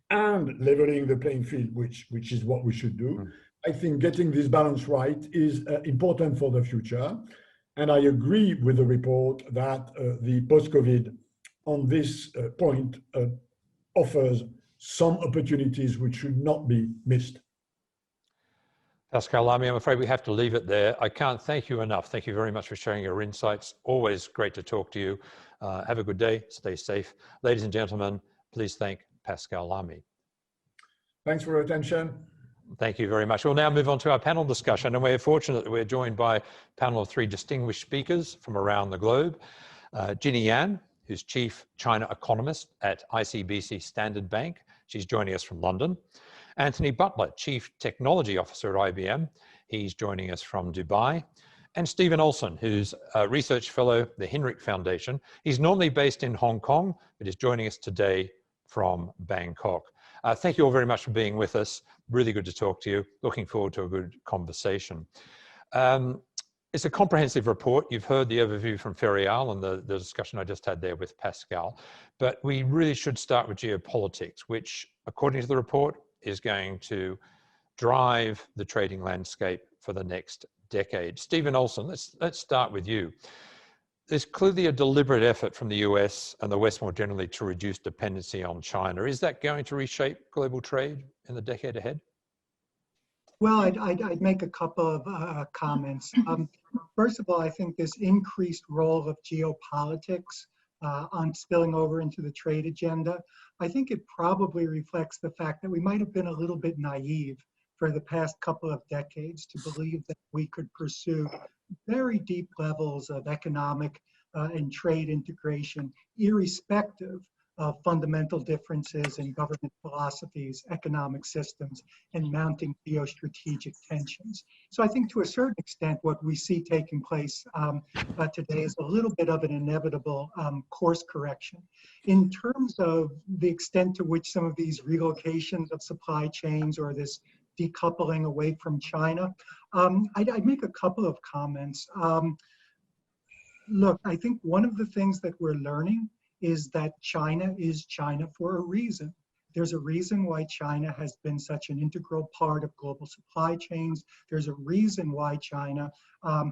and leveling the playing field, which is what we should do. I think getting this balance right is important for the future. And I agree with the report that the post-COVID on this point offers some opportunities which should not be missed. Pascal Lamy, I'm afraid we have to leave it there. I can't thank you enough. Thank you very much for sharing your insights. Always great to talk to you. Have a good day. Stay safe. Ladies and gentlemen, please thank Pascal Lamy. Thanks for your attention. Thank you very much. We'll now move on to our panel discussion, and we're fortunate that we're joined by a panel of three distinguished speakers from around the globe. Ginny Yan, who's Chief China Economist at ICBC Standard Bank. She's joining us from London. Anthony Butler, Chief Technology Officer at IBM. He's joining us from Dubai. And Stephen Olson, who's a research fellow at the Hinrich Foundation. He's normally based in Hong Kong, but is joining us today from Bangkok. Thank you all very much for being with us. Really good to talk to you. Looking forward to a good conversation. It's a comprehensive report. You've heard the overview from Ferial and the discussion I just had there with Pascal. But we really should start with geopolitics, which, according to the report, is going to drive the trading landscape for the next decade. Stephen Olson, let's start with you. There's clearly a deliberate effort from the US and the West more generally to reduce dependency on China. Is that going to reshape global trade in the decade ahead? Well, I'd make a couple of comments. First of all, I think this increased role of geopolitics on spilling over into the trade agenda, I think it probably reflects the fact that we might have been a little bit naive for the past couple of decades to believe that we could pursue very deep levels of economic and trade integration, irrespective of fundamental differences in government philosophies, economic systems, and mounting geostrategic tensions. So I think to a certain extent, what we see taking place today is a little bit of an inevitable course correction. In terms of the extent to which some of these relocations of supply chains or this decoupling away from China, I'd make a couple of comments. Look, I think one of the things that we're learning is that China is China for a reason. There's a reason why China has been such an integral part of global supply chains. There's a reason why China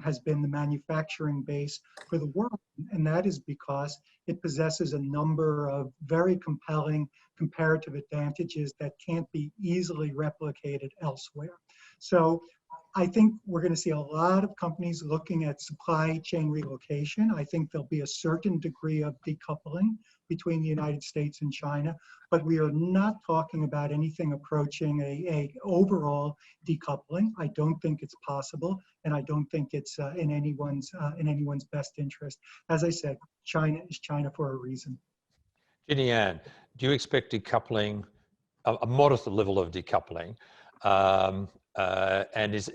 has been the manufacturing base for the world. And that is because it possesses a number of very compelling comparative advantages that can't be easily replicated elsewhere. So I think we're going to see a lot of companies looking at supply chain relocation. I think there'll be a certain degree of decoupling between the United States and China, but we are not talking about anything approaching a overall decoupling. I don't think it's possible, and I don't think it's in anyone's best interest. As I said, China is China for a reason. Ginny Ann, do you expect decoupling, a modest level of decoupling? And is,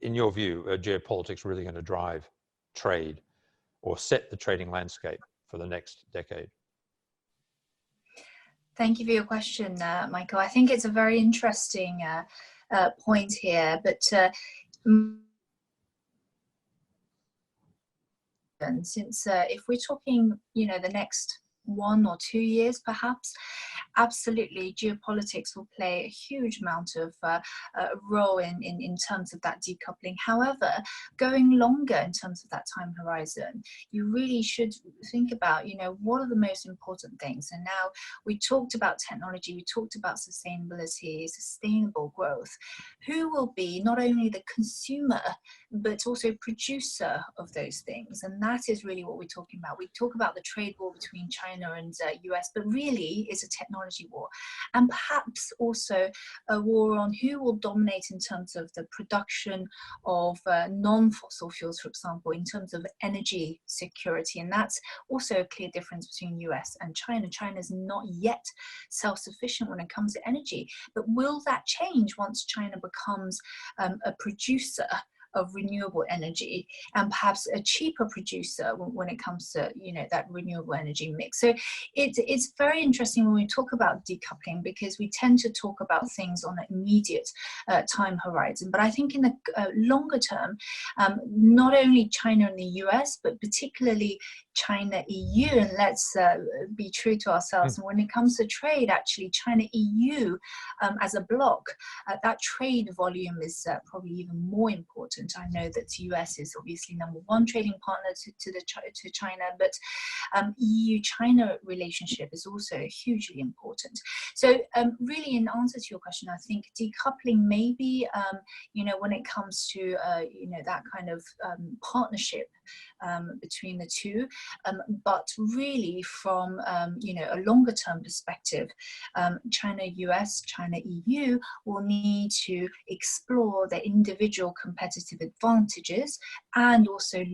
in your view, geopolitics really going to drive trade or set the trading landscape for the next decade? Thank you for your question, Michael. I think it's a very interesting point here, but since if we're talking, the next 1 or 2 years, perhaps, absolutely, geopolitics will play a huge amount of role in terms of that decoupling. However, going longer in terms of that time horizon, you really should think about, what are the most important things? And now we talked about technology, we talked about sustainability, sustainable growth. Who will be not only the consumer, but also producer of those things? And that is really what we're talking about. We talk about the trade war between China and US, but really it's a technology war, and perhaps also a war on who will dominate in terms of the production of non-fossil fuels, for example, in terms of energy security. And that's also a clear difference between US and China. China is not yet self-sufficient when it comes to energy, but will that change once China becomes a producer of renewable energy, and perhaps a cheaper producer when it comes to that renewable energy mix? So it's very interesting when we talk about decoupling, because we tend to talk about things on an immediate time horizon. But I think in the longer term, not only China and the US, but particularly China EU, and let's be true to ourselves. And when it comes to trade, actually China EU as a bloc, that trade volume is probably even more important. I know that the US is obviously #1 trading partner to China, but EU-China relationship is also hugely important. So really, in answer to your question, I think decoupling maybe, when it comes to, that kind of partnership between the two, but really from, a longer term perspective, China-US, China-EU will need to explore their individual competitive advantages and also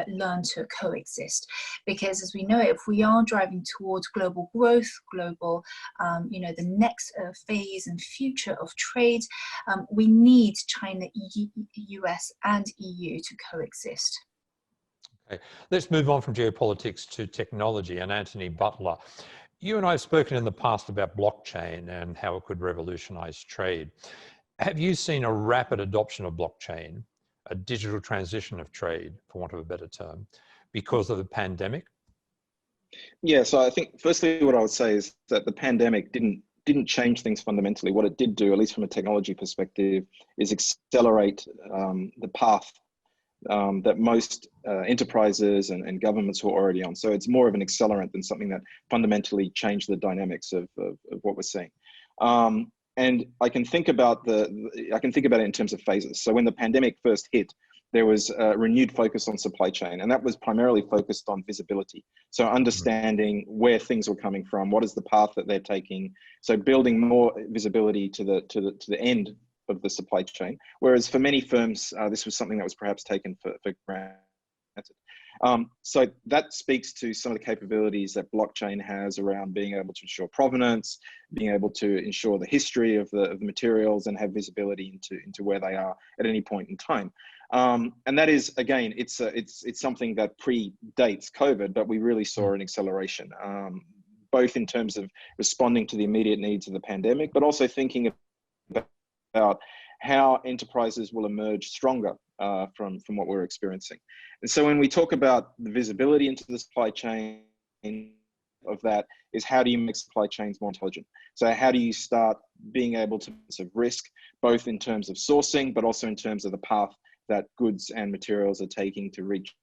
learn to coexist. Because as we know, if we are driving towards global growth, global, the next phase and future of trade, we need China, US and EU to coexist. Okay, let's move on from geopolitics to technology. And Anthony Butler, you and I have spoken in the past about blockchain and how it could revolutionize trade. Have you seen a rapid adoption of blockchain, a digital transition of trade, for want of a better term, because of the pandemic? Yeah, so I think firstly what I would say is that the pandemic didn't change things fundamentally. What it did do, at least from a technology perspective, is accelerate the path that most enterprises and governments were already on. So it's more of an accelerant than something that fundamentally changed the dynamics of what we're seeing. And I can think about it in terms of phases. So when the pandemic first hit, there was a renewed focus on supply chain, and that was primarily focused on visibility. So understanding where things were coming from, what is the path that they're taking. So building more visibility to the end of the supply chain. Whereas for many firms, this was something that was perhaps taken for granted. So that speaks to some of the capabilities that blockchain has around being able to ensure provenance, being able to ensure the history of the materials, and have visibility into where they are at any point in time. And that is, again, it's something that predates COVID, but we really saw an acceleration, both in terms of responding to the immediate needs of the pandemic, but also thinking about how enterprises will emerge stronger from what we're experiencing. And so when we talk about the visibility into the supply chain of that, is how do you make supply chains more intelligent? So how do you start being able to of risk, both in terms of sourcing, but also in terms of the path that goods and materials are taking to reach.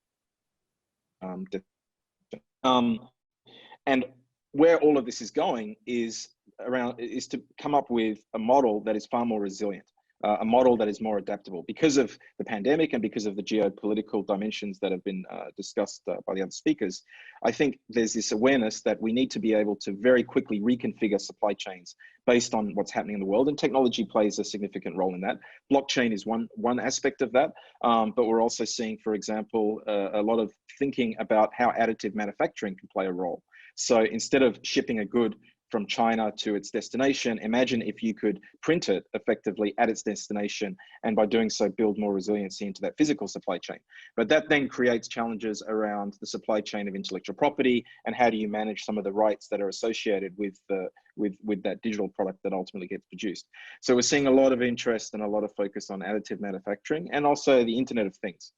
And where all of this is going is to come up with a model that is far more resilient. A model that is more adaptable because of the pandemic and because of the geopolitical dimensions that have been discussed by the other speakers. I think there's this awareness that we need to be able to very quickly reconfigure supply chains based on what's happening in the world, and technology plays a significant role in that. Blockchain is one aspect of that, but we're also seeing, for example, a lot of thinking about how additive manufacturing can play a role. So instead of shipping a good from China to its destination, imagine if you could print it effectively at its destination, and by doing so build more resiliency into that physical supply chain. But that then creates challenges around the supply chain of intellectual property, and how do you manage some of the rights that are associated with that digital product that ultimately gets produced. So we're seeing a lot of interest and a lot of focus on additive manufacturing, and also the Internet of Things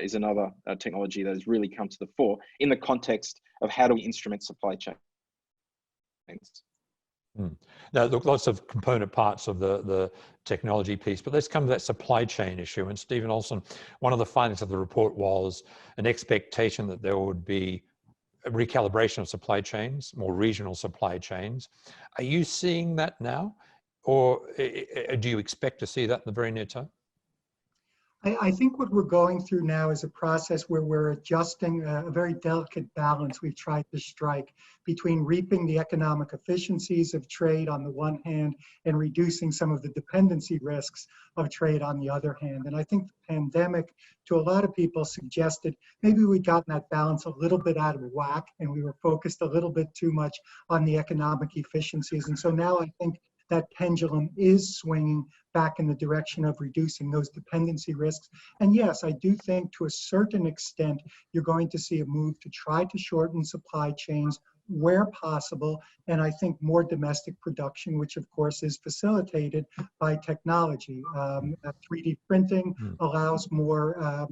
is another technology that has really come to the fore in the context of how do we instrument supply chain. Now, look, lots of component parts of the technology piece, but let's come to that supply chain issue. And Stephen Olson, one of the findings of the report was an expectation that there would be a recalibration of supply chains, more regional supply chains. Are you seeing that now, or do you expect to see that in the very near term? I think what we're going through now is a process where we're adjusting a very delicate balance we've tried to strike between reaping the economic efficiencies of trade on the one hand and reducing some of the dependency risks of trade on the other hand. And I think the pandemic, to a lot of people, suggested maybe we'd gotten that balance a little bit out of whack and we were focused a little bit too much on the economic efficiencies. And so now I think that pendulum is swinging back in the direction of reducing those dependency risks. And yes, I do think to a certain extent, you're going to see a move to try to shorten supply chains where possible, and I think more domestic production, which of course is facilitated by technology. 3D printing allows more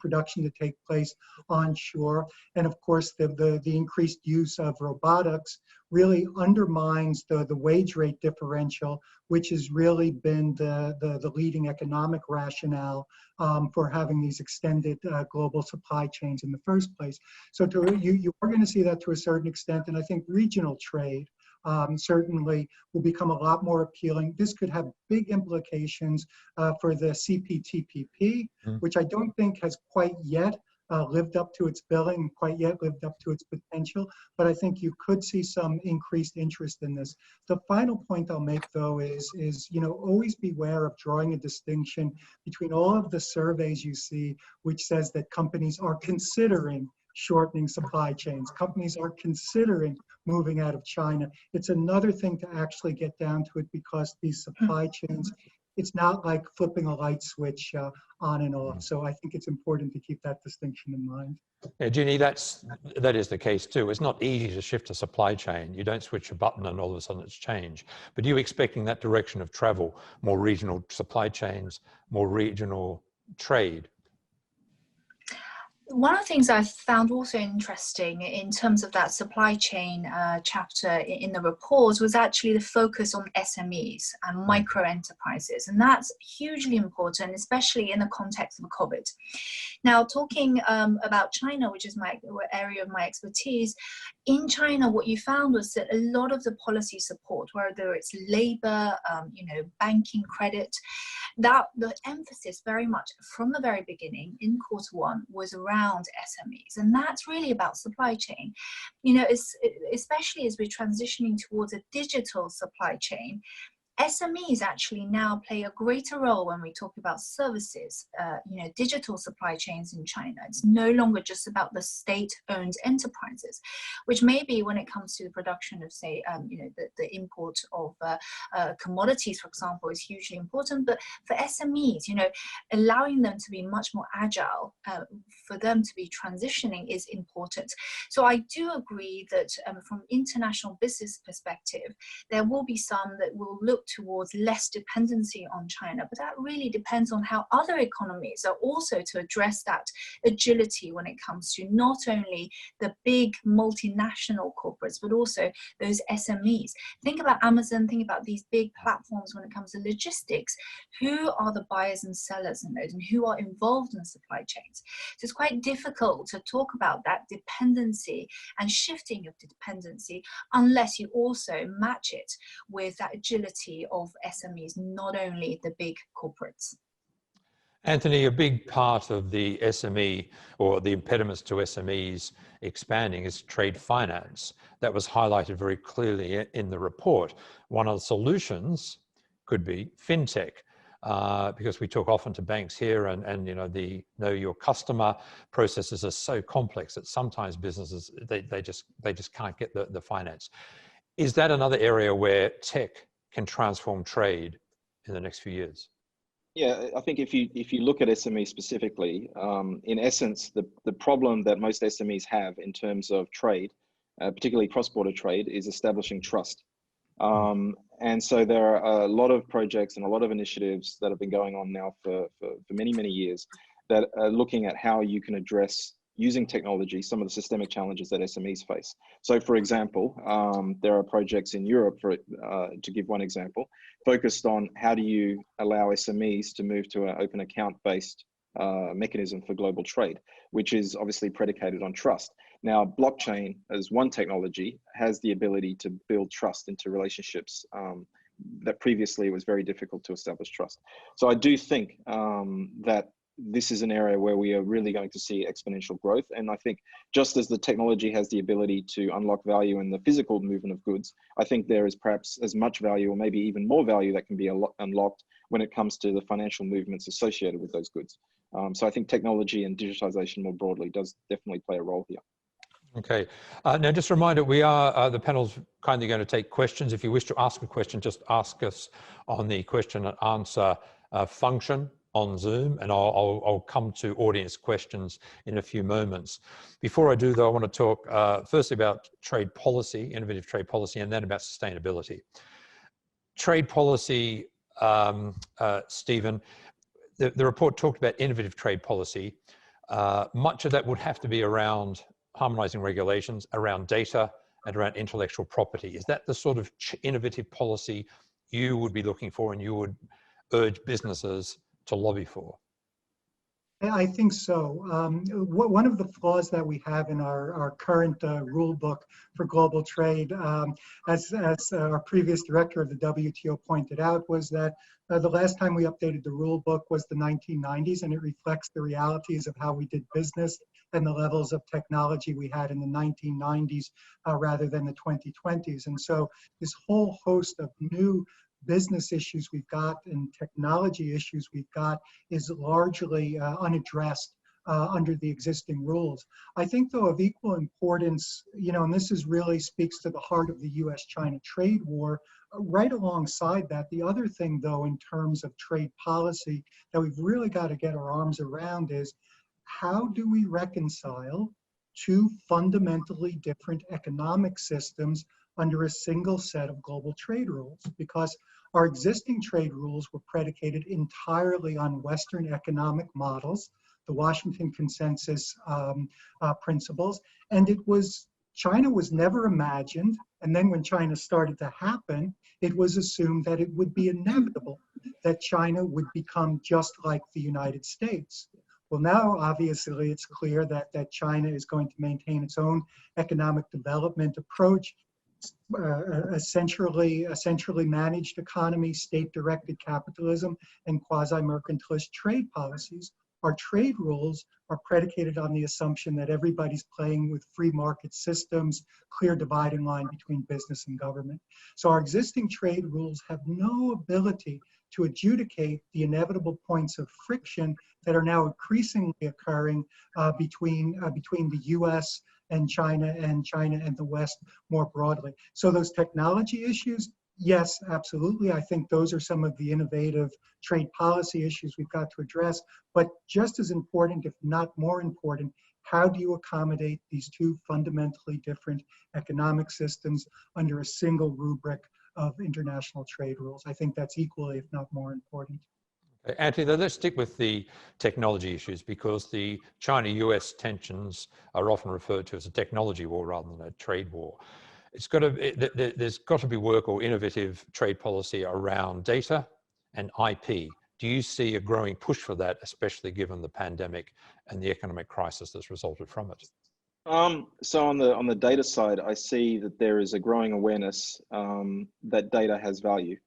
production to take place onshore, and of course the increased use of robotics really undermines the wage rate differential, which has really been the leading economic rationale for having these extended global supply chains in the first place. So you are going to see that to a certain extent, and I think regional trade certainly will become a lot more appealing. This could have big implications for the CPTPP, which I don't think has quite yet lived up to its billing, quite yet lived up to its potential, but I think you could see some increased interest in this. The final point I'll make, though, is always beware of drawing a distinction between all of the surveys you see, which says that companies are considering shortening supply chains. Companies are considering moving out of China. It's another thing to actually get down to it, because these supply chains, it's not like flipping a light switch on and off. So I think it's important to keep that distinction in mind. Yeah, Ginny, that is the case too. It's not easy to shift a supply chain. You don't switch a button and all of a sudden it's changed. But are you expecting that direction of travel, more regional supply chains, more regional trade? One of the things I found also interesting in terms of that supply chain chapter in the report was actually the focus on SMEs and micro enterprises. And that's hugely important, especially in the context of COVID. Now, talking about China, which is my area of my expertise, in China, what you found was that a lot of the policy support, whether it's labor, banking, credit, that the emphasis very much from the very beginning in Q1 was around SMEs, and that's really about supply chain. Especially as we're transitioning towards a digital supply chain, SMEs actually now play a greater role when we talk about services, digital supply chains in China. It's no longer just about the state-owned enterprises, which maybe when it comes to the production of, say, the import of commodities, for example, is hugely important. But for SMEs, allowing them to be much more agile, for them to be transitioning is important. So I do agree that from international business perspective, there will be some that will look towards less dependency on China, but that really depends on how other economies are also to address that agility when it comes to not only the big multinational corporates, but also those SMEs. Think about Amazon, think about these big platforms when it comes to logistics. Who are the buyers and sellers in those, and who are involved in supply chains? So it's quite difficult to talk about that dependency and shifting of dependency unless you also match it with that agility of SMEs, not only the big corporates. Anthony, a big part of the SME or the impediments to SMEs expanding is trade finance. That was highlighted very clearly in the report. One of the solutions could be fintech, because we talk often to banks here, and you know, the know your customer processes are so complex that sometimes businesses they just can't get the finance. Is that another area where tech can transform trade in the next few years? Yeah, I think if you look at SME specifically, in essence, the problem that most SMEs have in terms of trade, particularly cross-border trade, is establishing trust. And so there are a lot of projects and a lot of initiatives that have been going on now for many, many years that are looking at how you can address, using technology, some of the systemic challenges that SMEs face. So for example, there are projects in Europe, to give one example, focused on how do you allow SMEs to move to an open account-based mechanism for global trade, which is obviously predicated on trust. Now, blockchain as one technology has the ability to build trust into relationships that previously it was very difficult to establish trust. So I do think that this is an area where we are really going to see exponential growth. And I think just as the technology has the ability to unlock value in the physical movement of goods, I think there is perhaps as much value or maybe even more value that can be unlocked when it comes to the financial movements associated with those goods. So I think technology and digitization more broadly does definitely play a role here. Okay. Now, just a reminder, we are, the panel's kindly going to take questions. If you wish to ask a question, just ask us on the question and answer function on Zoom, and I'll come to audience questions in a few moments. Before I do, though, I want to talk firstly about trade policy, innovative trade policy, and then about sustainability. Trade policy, Stephen, the report talked about innovative trade policy. Much of that would have to be around harmonizing regulations, around data, and around intellectual property. Is that the sort of innovative policy you would be looking for and you would urge businesses to lobby for? I think so. One of the flaws that we have in our current rule book for global trade, as our previous director of the WTO pointed out, was that the last time we updated the rule book was the 1990s, and it reflects the realities of how we did business and the levels of technology we had in the 1990s rather than the 2020s. And so this whole host of new business issues we've got and technology issues we've got is largely unaddressed under the existing rules. I think, though, of equal importance, you know, and this is really speaks to the heart of the US-China trade war, right alongside that, the other thing, though, in terms of trade policy that we've really got to get our arms around is how do we reconcile two fundamentally different economic systems under a single set of global trade rules? Because our existing trade rules were predicated entirely on Western economic models, the Washington Consensus principles, and China was never imagined, and then when China started to happen, it was assumed that it would be inevitable that China would become just like the United States. Well, now, obviously, it's clear that China is going to maintain its own economic development approach, a centrally managed economy, state-directed capitalism, and quasi-mercantilist trade policies. Our trade rules are predicated on the assumption that everybody's playing with free market systems, clear dividing line between business and government. So our existing trade rules have no ability to adjudicate the inevitable points of friction that are now increasingly occurring between the US and China and the West more broadly. So those technology issues, yes, absolutely. I think those are some of the innovative trade policy issues we've got to address. But just as important, if not more important, how do you accommodate these two fundamentally different economic systems under a single rubric of international trade rules. I think that's equally, if not more important. Anthony, let's stick with the technology issues, because the China-US tensions are often referred to as a technology war rather than a trade war. There's got to be work or innovative trade policy around data and IP. Do you see a growing push for that, especially given the pandemic and the economic crisis that's resulted from it? So on the data side, I see that there is a growing awareness that data has value.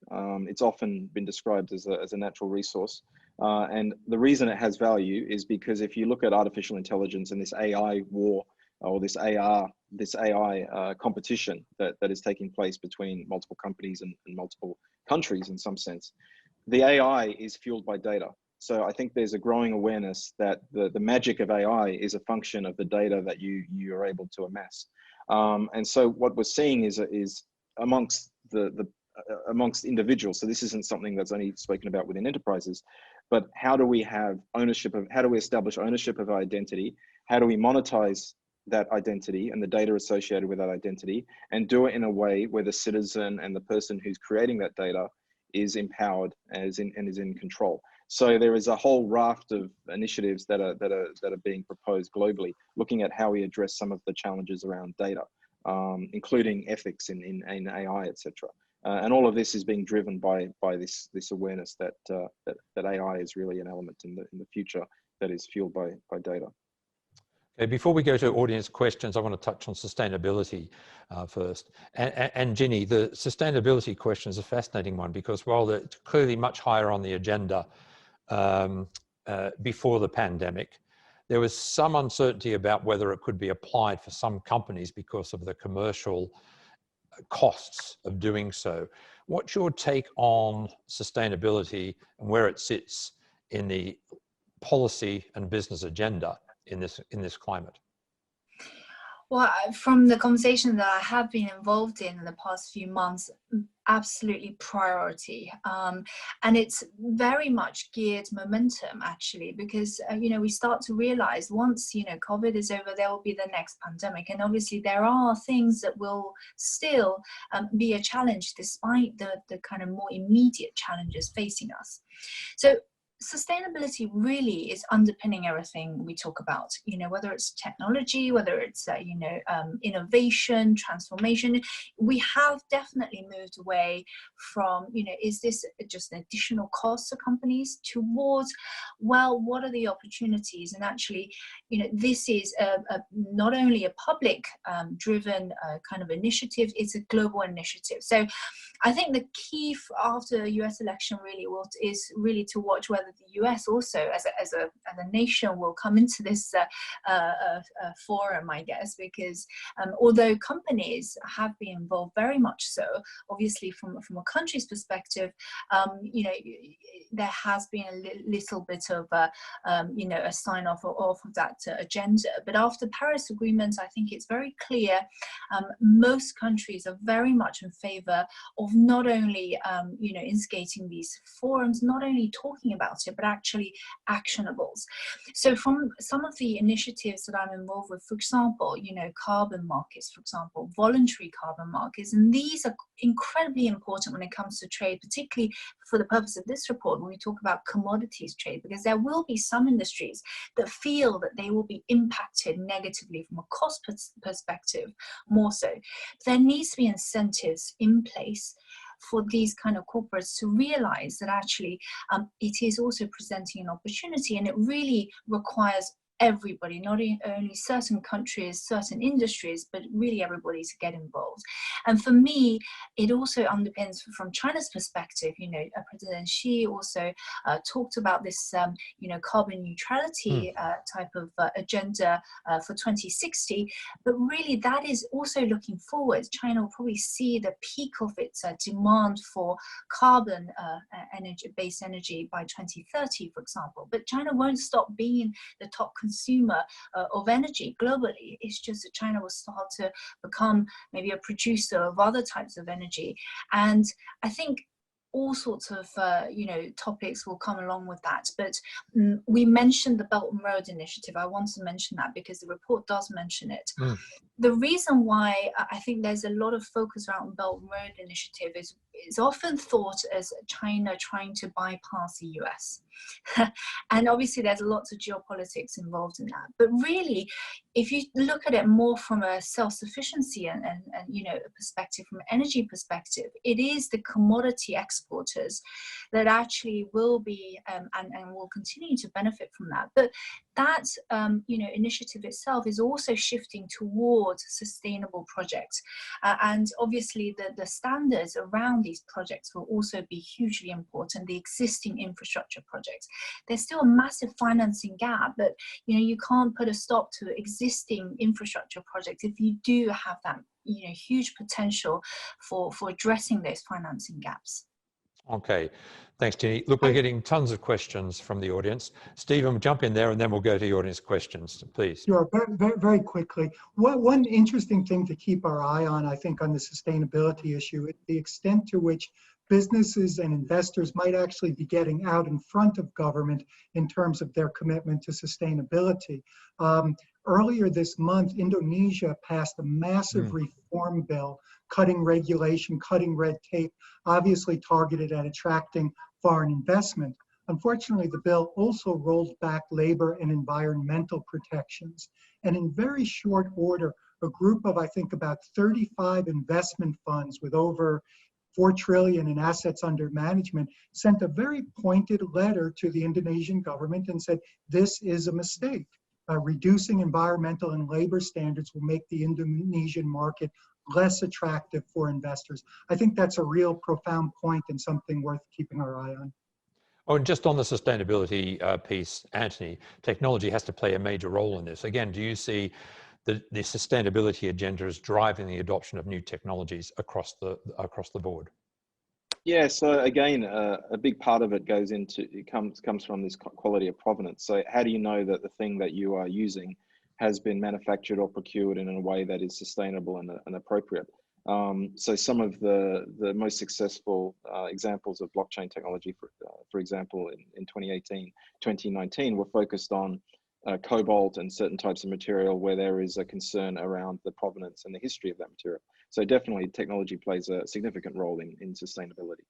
It's often been described as a natural resource, and the reason it has value is because if you look at artificial intelligence and this AI war, or this AI competition that is taking place between multiple companies and multiple countries in some sense, the AI is fueled by data. So I think there's a growing awareness that the magic of AI is a function of the data that you are able to amass. And so what we're seeing is amongst amongst individuals. So this isn't something that's only spoken about within enterprises, but how do we establish ownership of identity? How do we monetize that identity and the data associated with that identity, and do it in a way where the citizen and the person who's creating that data is empowered and is in control. So there is a whole raft of initiatives that are being proposed globally, looking at how we address some of the challenges around data, including ethics in AI, etc. And all of this is being driven by this awareness that AI is really an element in the future that is fueled by data. Okay, before we go to audience questions, I want to touch on sustainability first. And Ginny, the sustainability question is a fascinating one, because while they're clearly much higher on the agenda before the pandemic, there was some uncertainty about whether it could be applied for some companies because of the commercial costs of doing so. What's your take on sustainability and where it sits in the policy and business agenda in this climate? Well, from the conversation that I have been involved in the past few months, absolutely priority. And it's very much geared momentum, actually, because, we start to realize once, COVID is over, there will be the next pandemic. And obviously there are things that will still be a challenge despite the kind of more immediate challenges facing us. So sustainability really is underpinning everything we talk about, whether it's technology, whether it's, innovation, transformation. We have definitely moved away from, is this just an additional cost to companies, towards, well, what are the opportunities? And actually, this is not only a public driven kind of initiative, it's a global initiative. So I think the key after the US election is really to watch whether the US also as a nation will come into this forum, I guess, because although companies have been involved very much so, obviously from a country's perspective, there has been a little bit of a sign off of that agenda. But after the Paris Agreement, I think it's very clear most countries are very much in favor of not only instigating these forums, not only talking about it, but actually actionables. So from some of the initiatives that I'm involved with, for example, carbon markets, for example, voluntary carbon markets, and these are incredibly important when it comes to trade, particularly for the purpose of this report, when we talk about commodities trade, because there will be some industries that feel that they will be impacted negatively from a cost perspective more so. There needs to be incentives in place for these kind of corporates to realize that actually it is also presenting an opportunity, and it really requires everybody, not only certain countries, certain industries, but really everybody to get involved. And for me, it also underpins from China's perspective, President Xi also talked about this, carbon neutrality type of agenda for 2060, but really that is also looking forward. China will probably see the peak of its demand for carbon based energy by 2030, for example. But China won't stop being the top consumer of energy globally. It's just that China will start to become maybe a producer of other types of energy. And I think all sorts of topics will come along with that. But we mentioned the Belt and Road Initiative. I want to mention that because the report does mention it. The reason why I think there's a lot of focus around Belt and Road Initiative is it's often thought as China trying to bypass the US. And obviously there's lots of geopolitics involved in that. But really, if you look at it more from a self-sufficiency and a perspective, from an energy perspective, it is the commodity exporters that actually will be and will continue to benefit from that. But that initiative itself is also shifting towards sustainable projects, and obviously the standards around these projects will also be hugely important. The existing infrastructure projects, there's still a massive financing gap, but you can't put a stop to existing infrastructure projects if you do have that huge potential for addressing those financing gaps. Okay, thanks, Jenny. Look, we're getting tons of questions from the audience. Stephen, jump in there and then we'll go to the audience questions, please. Sure, very quickly. One interesting thing to keep our eye on, I think, on the sustainability issue is the extent to which businesses and investors might actually be getting out in front of government in terms of their commitment to sustainability. Earlier this month, Indonesia passed a massive reform bill, cutting regulation, cutting red tape, obviously targeted at attracting foreign investment. Unfortunately, the bill also rolled back labor and environmental protections. And in very short order, a group of, I think, about 35 investment funds with over 4 trillion in assets under management sent a very pointed letter to the Indonesian government and said, this is a mistake. Reducing environmental and labor standards will make the Indonesian market less attractive for investors. I think that's a real profound point and something worth keeping our eye on. Oh, and just on the sustainability piece, Anthony, technology has to play a major role in this. Again, do you see the sustainability agenda as driving the adoption of new technologies across the board? Yeah, so again, a big part of it comes from this quality of provenance. So how do you know that the thing that you are using has been manufactured or procured in a way that is sustainable and appropriate? So some of the most successful examples of blockchain technology, for example, in 2018, 2019, were focused on cobalt and certain types of material where there is a concern around the provenance and the history of that material. So definitely technology plays a significant role in sustainability.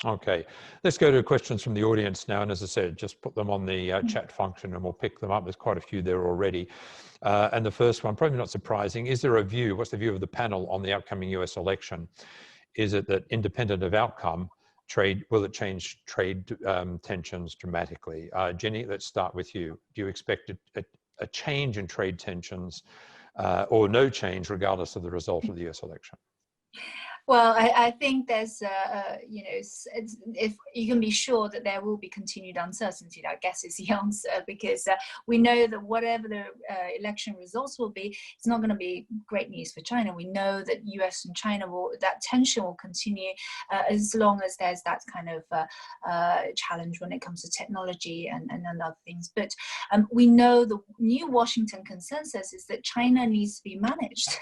Okay, let's go to questions from the audience now. And as I said, just put them on the chat function and we'll pick them up. There's quite a few there already. And the first one, probably not surprising, is there a view, what's the view of the panel on the upcoming US election? Is it that independent of outcome, will it change trade tensions dramatically? Jenny, let's start with you. Do you expect a change in trade tensions or no change regardless of the result of the US election? Well, I think there's, if you can be sure that there will be continued uncertainty, I guess is the answer, because we know that whatever the election results will be, it's not going to be great news for China. We know that US and China that tension will continue as long as there's that kind of challenge when it comes to technology and other things. But we know the new Washington consensus is that China needs to be managed,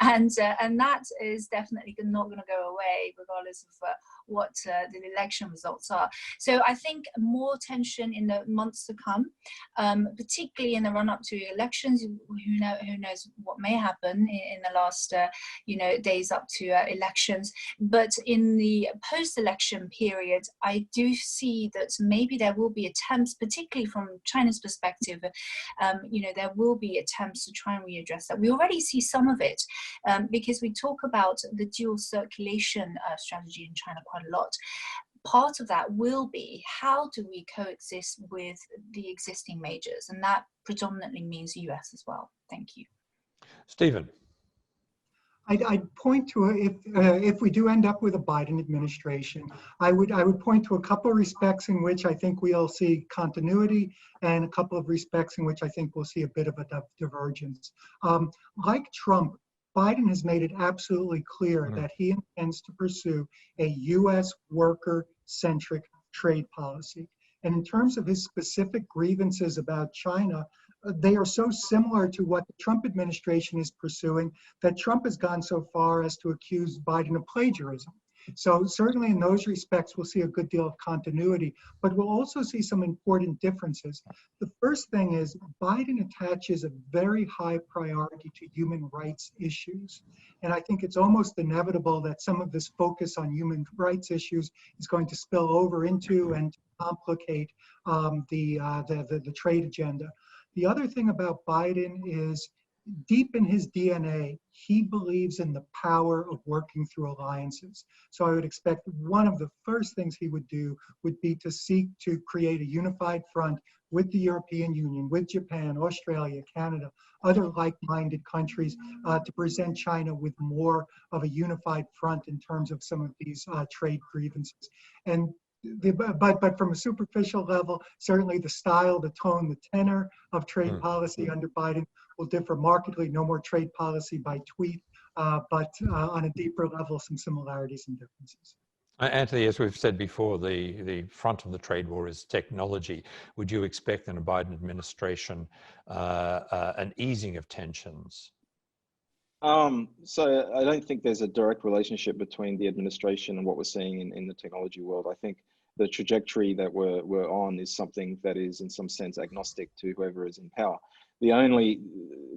and that is definitely not going to go away regardless of what the election results are. So I think more tension in the months to come, particularly in the run-up to elections. Who knows what may happen in the last days up to elections. But in the post-election period, I do see that maybe there will be attempts, particularly from China's perspective, there will be attempts to try and readdress that. We already see some of it because we talk about the dual circulation strategy in China quite a lot. Part of that will be how do we coexist with the existing majors, and that predominantly means US as well. Thank you. Stephen. I'd point to if we do end up with a Biden administration, I would point to a couple of respects in which I think we'll see continuity, and a couple of respects in which I think we'll see a bit of a divergence. Like Trump, Biden has made it absolutely clear that he intends to pursue a US worker-centric trade policy. And in terms of his specific grievances about China, they are so similar to what the Trump administration is pursuing that Trump has gone so far as to accuse Biden of plagiarism. So certainly in those respects, we'll see a good deal of continuity, but we'll also see some important differences. The first thing is Biden attaches a very high priority to human rights issues. And I think it's almost inevitable that some of this focus on human rights issues is going to spill over into and complicate the trade agenda. The other thing about Biden is deep in his DNA, he believes in the power of working through alliances. So I would expect one of the first things he would do would be to seek to create a unified front with the European Union, with Japan, Australia, Canada, other like-minded countries to present China with more of a unified front in terms of some of these trade grievances. And but from a superficial level, certainly the style, the tone, the tenor of trade policy under Biden will differ markedly. No more trade policy by tweet, but on a deeper level, some similarities and differences. Anthony, as we've said before, the front of the trade war is technology. Would you expect in a Biden administration an easing of tensions? So I don't think there's a direct relationship between the administration and what we're seeing in the technology world. I think the trajectory that we're on is something that is in some sense agnostic to whoever is in power. The only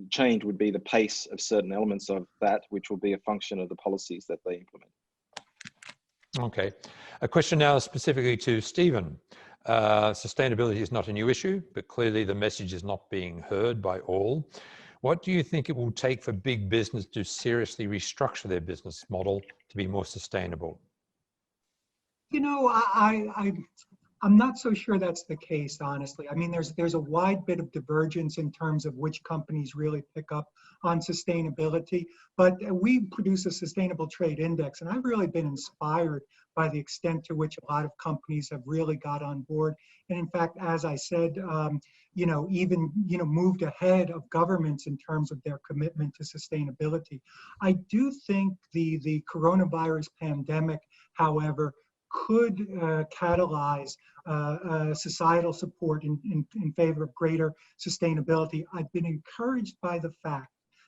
change would be the pace of certain elements of that, which will be a function of the policies that they implement. Okay. A question now specifically to Stephen. Sustainability is not a new issue, but clearly the message is not being heard by all. What do you think it will take for big business to seriously restructure their business model to be more sustainable? You know, I'm not so sure that's the case, honestly. I mean, there's a wide bit of divergence in terms of which companies really pick up on sustainability, but we produce a sustainable trade index, and I've really been inspired by the extent to which a lot of companies have really got on board. And in fact, as I said, even moved ahead of governments in terms of their commitment to sustainability. I do think the coronavirus pandemic, however, could catalyze societal support in favor of greater sustainability. I've been encouraged by the fact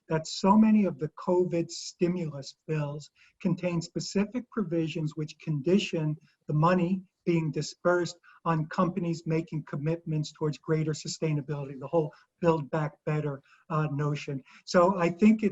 that so many of the COVID stimulus bills contain specific provisions which condition the money being dispersed on companies making commitments towards greater sustainability, the whole Build Back Better notion. So I think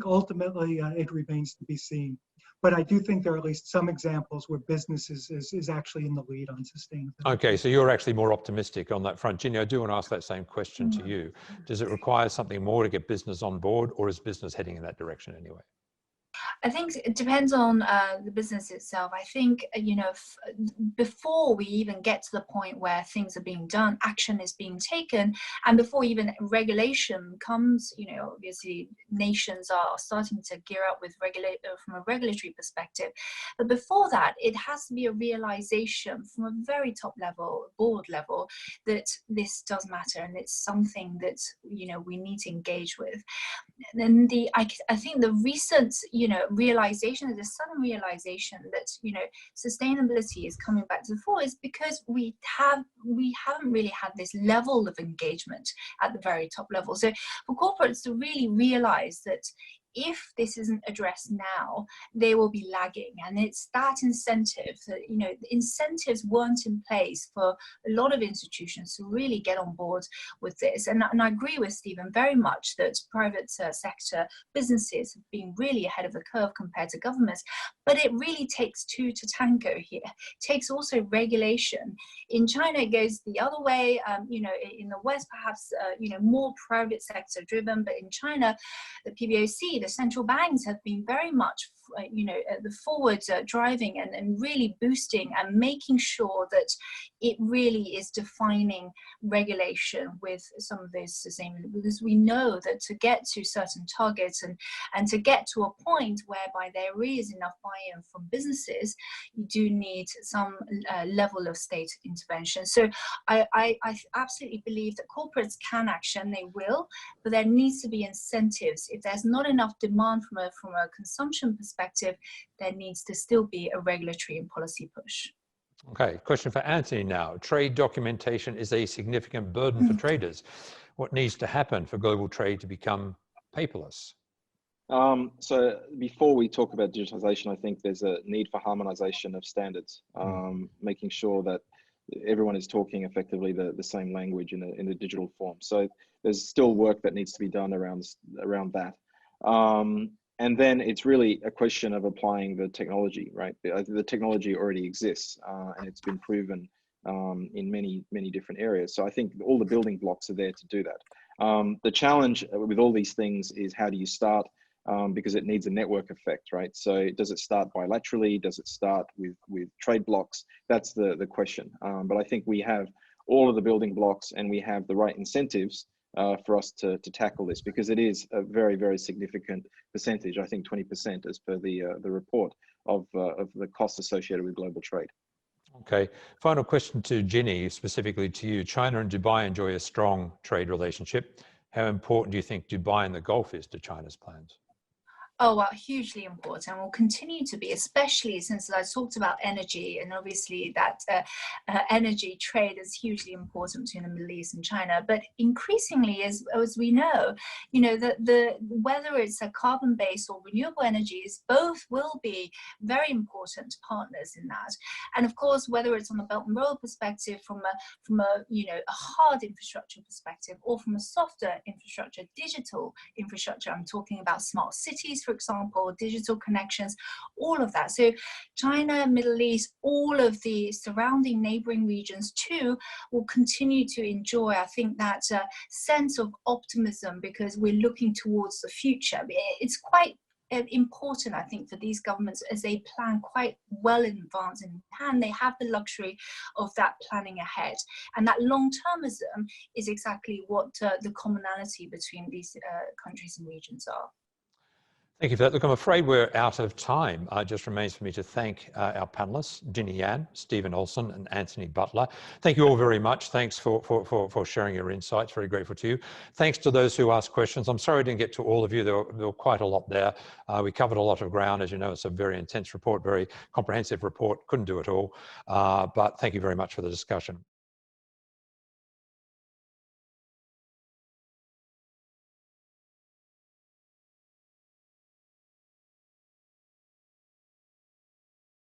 ultimately it remains to be seen. But I do think there are at least some examples where business is actually in the lead on sustainability. Okay, so you're actually more optimistic on that front. Ginny, I do want to ask that same question to you. Does it require something more to get business on board, or is business heading in that direction anyway? I think it depends on the business itself. I think, before we even get to the point where things are being done, action is being taken, and before even regulation comes, obviously nations are starting to gear up with from a regulatory perspective. But before that, it has to be a realization from a very top level, board level, that this does matter and it's something that, we need to engage with. And I think the recent, realization, the sudden realization that sustainability is coming back to the fore is because we haven't really had this level of engagement at the very top level. So for corporates to really realize that if this isn't addressed now, they will be lagging. And it's that incentive that, the incentives weren't in place for a lot of institutions to really get on board with this. And I agree with Stephen very much that private sector businesses have been really ahead of the curve compared to governments. But it really takes two to tango here. It takes also regulation. In China, it goes the other way. In the West, perhaps, more private sector driven. But in China, the PBOC, the central banks have been very much, the forward driving and really boosting and making sure that it really is defining regulation with some of those sustainability, because we know that to get to certain targets and to get to a point whereby there is enough buy-in from businesses, you do need some level of state intervention. So I absolutely believe that corporates can action, they will, but there needs to be incentives. If there's not enough demand from a consumption perspective, there needs to still be a regulatory and policy push. Okay, question for Anthony now. Trade documentation is a significant burden for traders. What needs to happen for global trade to become paperless? So before we talk about digitization, I think there's a need for harmonization of standards, making sure that everyone is talking effectively the same language in a digital form. So there's still work that needs to be done around that. And then it's really a question of applying the technology, right? The technology already exists and it's been proven in many different areas. So I think all the building blocks are there to do that. The challenge with all these things is how do you start? Because it needs a network effect, right? So does it start bilaterally? Does it start with trade blocks? That's the question. But I think we have all of the building blocks and we have the right incentives for us to tackle this, because it is a very, very significant percentage. I think 20% as per the report of the costs associated with global trade. Okay, final question to Ginny, specifically to you. China and Dubai enjoy a strong trade relationship. How important do you think Dubai and the Gulf is to China's plans? Oh, well, hugely important, and will continue to be, especially since I talked about energy, and obviously that energy trade is hugely important between the Middle East and China. But increasingly, as we know, the whether it's a carbon-based or renewable energies, both will be very important partners in that. And of course, whether it's on the Belt and Road perspective, from a hard infrastructure perspective, or from a softer infrastructure, digital infrastructure, I'm talking about smart cities, for example, digital connections, all of that. So China, Middle East, all of the surrounding neighboring regions too will continue to enjoy, I think, that sense of optimism, because we're looking towards the future. It's quite important, I think, for these governments as they plan quite well in advance, and they have the luxury of that planning ahead. And that long-termism is exactly what the commonality between these countries and regions are. Thank you for that. Look, I'm afraid we're out of time. It just remains for me to thank our panelists, Ginny Yan, Stephen Olson, and Anthony Butler. Thank you all very much. Thanks for sharing your insights. Very grateful to you. Thanks to those who asked questions. I'm sorry I didn't get to all of you. There were quite a lot there. We covered a lot of ground. As you know, it's a very intense report, very comprehensive report. Couldn't do it all. But thank you very much for the discussion.